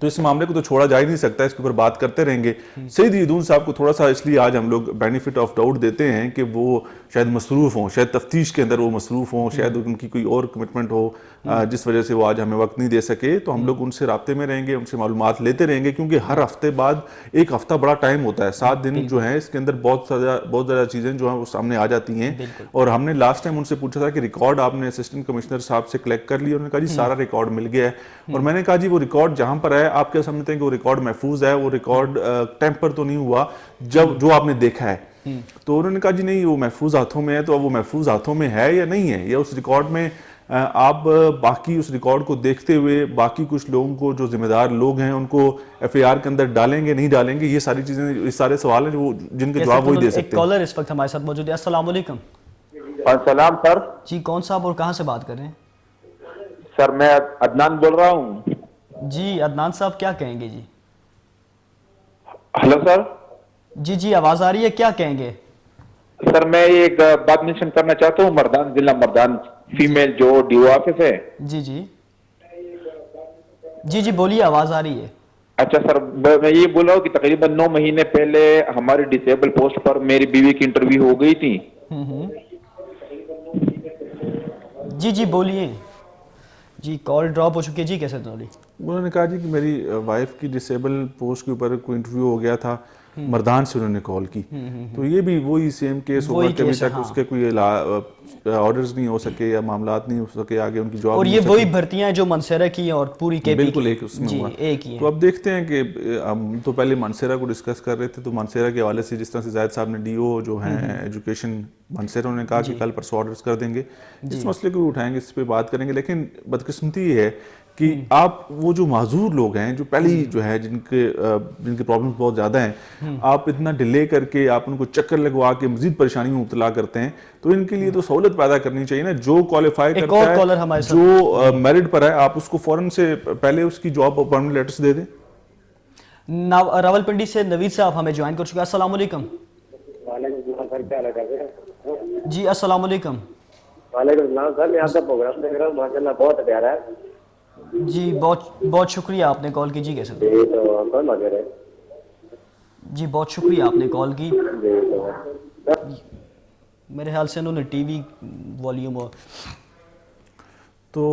B: तो इस मामले को तो छोड़ा जा ही नहीं सकता, इसके ऊपर बात करते रहेंगे। सईद ईदून साहब को थोड़ा सा इसलिए आज हम लोग बेनिफिट ऑफ डाउट देते हैं कि वो शायद मसरूफ़ हों, शायद तफ्तीश के अंदर वो मसरूफ़ हों, शायद उनकी कोई और कमिटमेंट हो जिस वजह से वो आज हमें वक्त नहीं दे सके। तो हम लोग उनसे राब्ते में रहेंगे, उनसे मालूमात लेते रहेंगे, क्योंकि हर हफ्ते बाद एक हफ्ता बड़ा टाइम होता है, 7 दिन जो है इसके अंदर बहुत ज़्यादा चीज़ें जो हैं वो सामने आ जाती हैं। और हमने लास्ट टाइम उनसे पूछा था कि रिकॉर्ड आपने असिस्टेंट कमिश्नर साहब से कलेक्ट कर लिया, उन्होंने कहा जी सारा रिकॉर्ड मिल गया है। और मैंने कहा जी वो रिकॉर्ड जहां पर है आप क्या समझते हैं कि वो रिकॉर्ड महफूज है, वो रिकॉर्ड टेम्पर तो नहीं हुआ जब जो आपने देखा है? तो उन्होंने कहा जी नहीं वो महफूज हाथों में है। तो अब वो महफूज हाथों में है या नहीं है, या उस रिकॉर्ड में आप बाकी उस रिकॉर्ड को देखते हुए बाकी कुछ लोगों को जो जिम्मेदार लोग हैं उनको FIR के अंदर डालेंगे नहीं डालेंगे, ये सारी चीजें, ये सारे सवाल हैं जो जिनके जवाब वही दे सकते हैं।
A: कॉलर इस वक्त हमारे साथ मौजूद है। अस्सलाम वालेकुम।
D: सलाम सर।
A: जी कौन साहब और कहाँ से बात कर रहे हैं?
D: सर मैं अदनान बोल रहा हूँ।
A: जी अदनान साहब क्या कहेंगे जी?
D: Hello sir.
A: जी जी आवाज आ रही है, क्या कहेंगे?
D: सर मैं एक बात मेंशन करना चाहता हूँ, मर्दान जिला मर्दान फीमेल जो DO ऑफिस है।
A: जी जी जी जी बोलिए, आवाज आ रही है।
D: अच्छा सर, मैं ये बोल रहा हूँ कि तकरीबन 9 महीने पहले हमारी डिसेबल पोस्ट पर मेरी बीवी की इंटरव्यू हो गई थी।
A: जी जी बोलिए। जी कॉल ड्रॉप हो चुकी है जी, कैसे थोड़ी?
B: उन्होंने कहा जी कि मेरी वाइफ की डिसेबल पोस्ट के ऊपर कोई इंटरव्यू हो गया था, मर्दान से उन्होंने कॉल की। तो ये भी वही सेम केस होगा कि अभी तक उसके कोई ऑर्डर्स नहीं हो सके या मामलात नहीं हो सके आगे, उनकी जॉब।
A: और ये वही भर्तियां जो मनसेरा की और पूरी के
B: बिल्कुल एक उसमें हुआ।
A: एक ही है।
B: तो अब देखते हैं कि हम तो पहले मनसेरा को डिस्कस कर रहे थे, तो मनसेरा के हवाले से जिस तरह से जायद साहब ने DO जो हैं एजुकेशन मनसेरा, उन्होंने कहा कि कल परसों ऑर्डर्स कर देंगे, इस मसले को उठाएंगे, इस पर बात करेंगे। लेकिन बदकिस्मती ये है कि आप वो जो माजूर लोग हैं जो पहले ही जो है जिनके प्रॉब्लम्स बहुत ज़्यादा हैं, आप इतना डिले करके आप उनको चक्कर लगवा के मजीद परेशानी में मुब्तला करते हैं। तो इनके लिए तो सहूलत पैदा करनी चाहिए ना, जो क्वालिफाई करता है, जो मेरिट पर है, आप उसको फौरन से पहले उसकी जॉब अपॉइंटमेंट लेटर्स दे दें।
A: रावलपिंडी से नवीद साहब हमें ज्वाइन कर चुके हैं। अस्सलाम वालेकुम। जी अस्सलाम वालेकुम।
G: वालेकुम सलाम सर, मैं आपका प्रोग्राम देख रहा हूँ, माशाल्लाह बहुत प्यारा है
A: जी। बहुत शुक्रिया आपने कॉल की जी। कैसे?
G: तो कौन बात कर रहे हैं?
A: जी बहुत शुक्रिया आपने कॉल की। मेरे ख्याल से उन्होंने TV वॉल्यूम
B: तो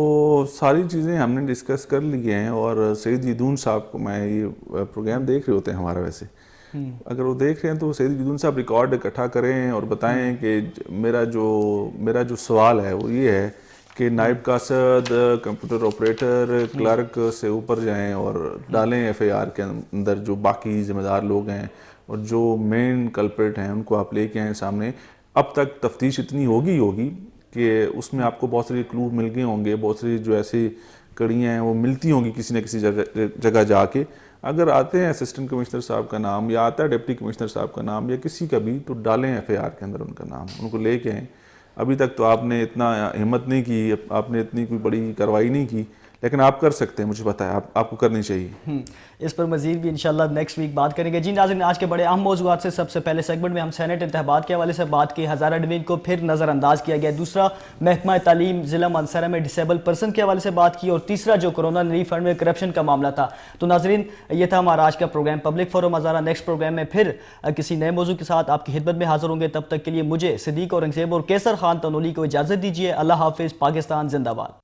B: सारी चीज़ें हमने डिस्कस कर ली हैं। और सईद ईदून साहब को, मैं ये प्रोग्राम देख रहे होते हैं हमारा, वैसे अगर वो देख रहे हैं तो सईद ईदून साहब रिकॉर्ड इकट्ठा करें और बताएं कि मेरा जो सवाल है वो ये है कि नायब कासद, कंप्यूटर ऑपरेटर, क्लर्क से ऊपर जाएं और डालें FIR के अंदर जो बाकी ज़िम्मेदार लोग हैं और जो मेन कल्प्रेट हैं उनको आप लेके आएँ सामने। अब तक तफ्तीश इतनी होगी कि उसमें आपको बहुत सारे क्लू मिल गए होंगे, बहुत सारी जो ऐसी कड़ियाँ हैं वो मिलती होंगी किसी न किसी जगह जाके। अगर आते हैं असिस्टेंट कमिश्नर साहब का नाम या आता है डिप्टी कमिश्नर साहब का नाम या किसी का भी, तो डालें FIR के अंदर उनका नाम, उनको लेके आएँ। अभी तक तो आपने इतना हिम्मत नहीं की, आपने इतनी कोई बड़ी कार्रवाई नहीं की, लेकिन आप कर सकते हैं, मुझे पता है आपको करनी चाहिए।
A: इस पर मजीद भी इंशाल्लाह नेक्स्ट वीक बात करेंगे। जी नाज़रीन, आज के बड़े अहम मौज़ूआत से सबसे पहले सेगमेंट में हम सेनेट इंतखाबात के हवाले से बात की। हज़ारा डिवीजन को फिर नज़रअंदाज किया गया। दूसरा, महकमा तालीम ज़िला मानसरा में डिसेबल पर्सन के हवाले से बात की। और तीसरा, जो कोरोना रिलीफ फंड में करप्शन का मामला था। तो नाज़रीन, ये था हमारा आज का प्रोग्राम पब्लिक फोरम हज़ारा। नेक्स्ट प्रोग्राम में फिर किसी नए मौजू के साथ आपकी खिदमत में हाजिर होंगे। तब तक के लिए मुझे, सिद्दीक औरंगज़ेब और कैसर खान तनोली को इजाज़त दीजिए। अल्लाह हाफिज़। पाकिस्तान जिंदाबाद।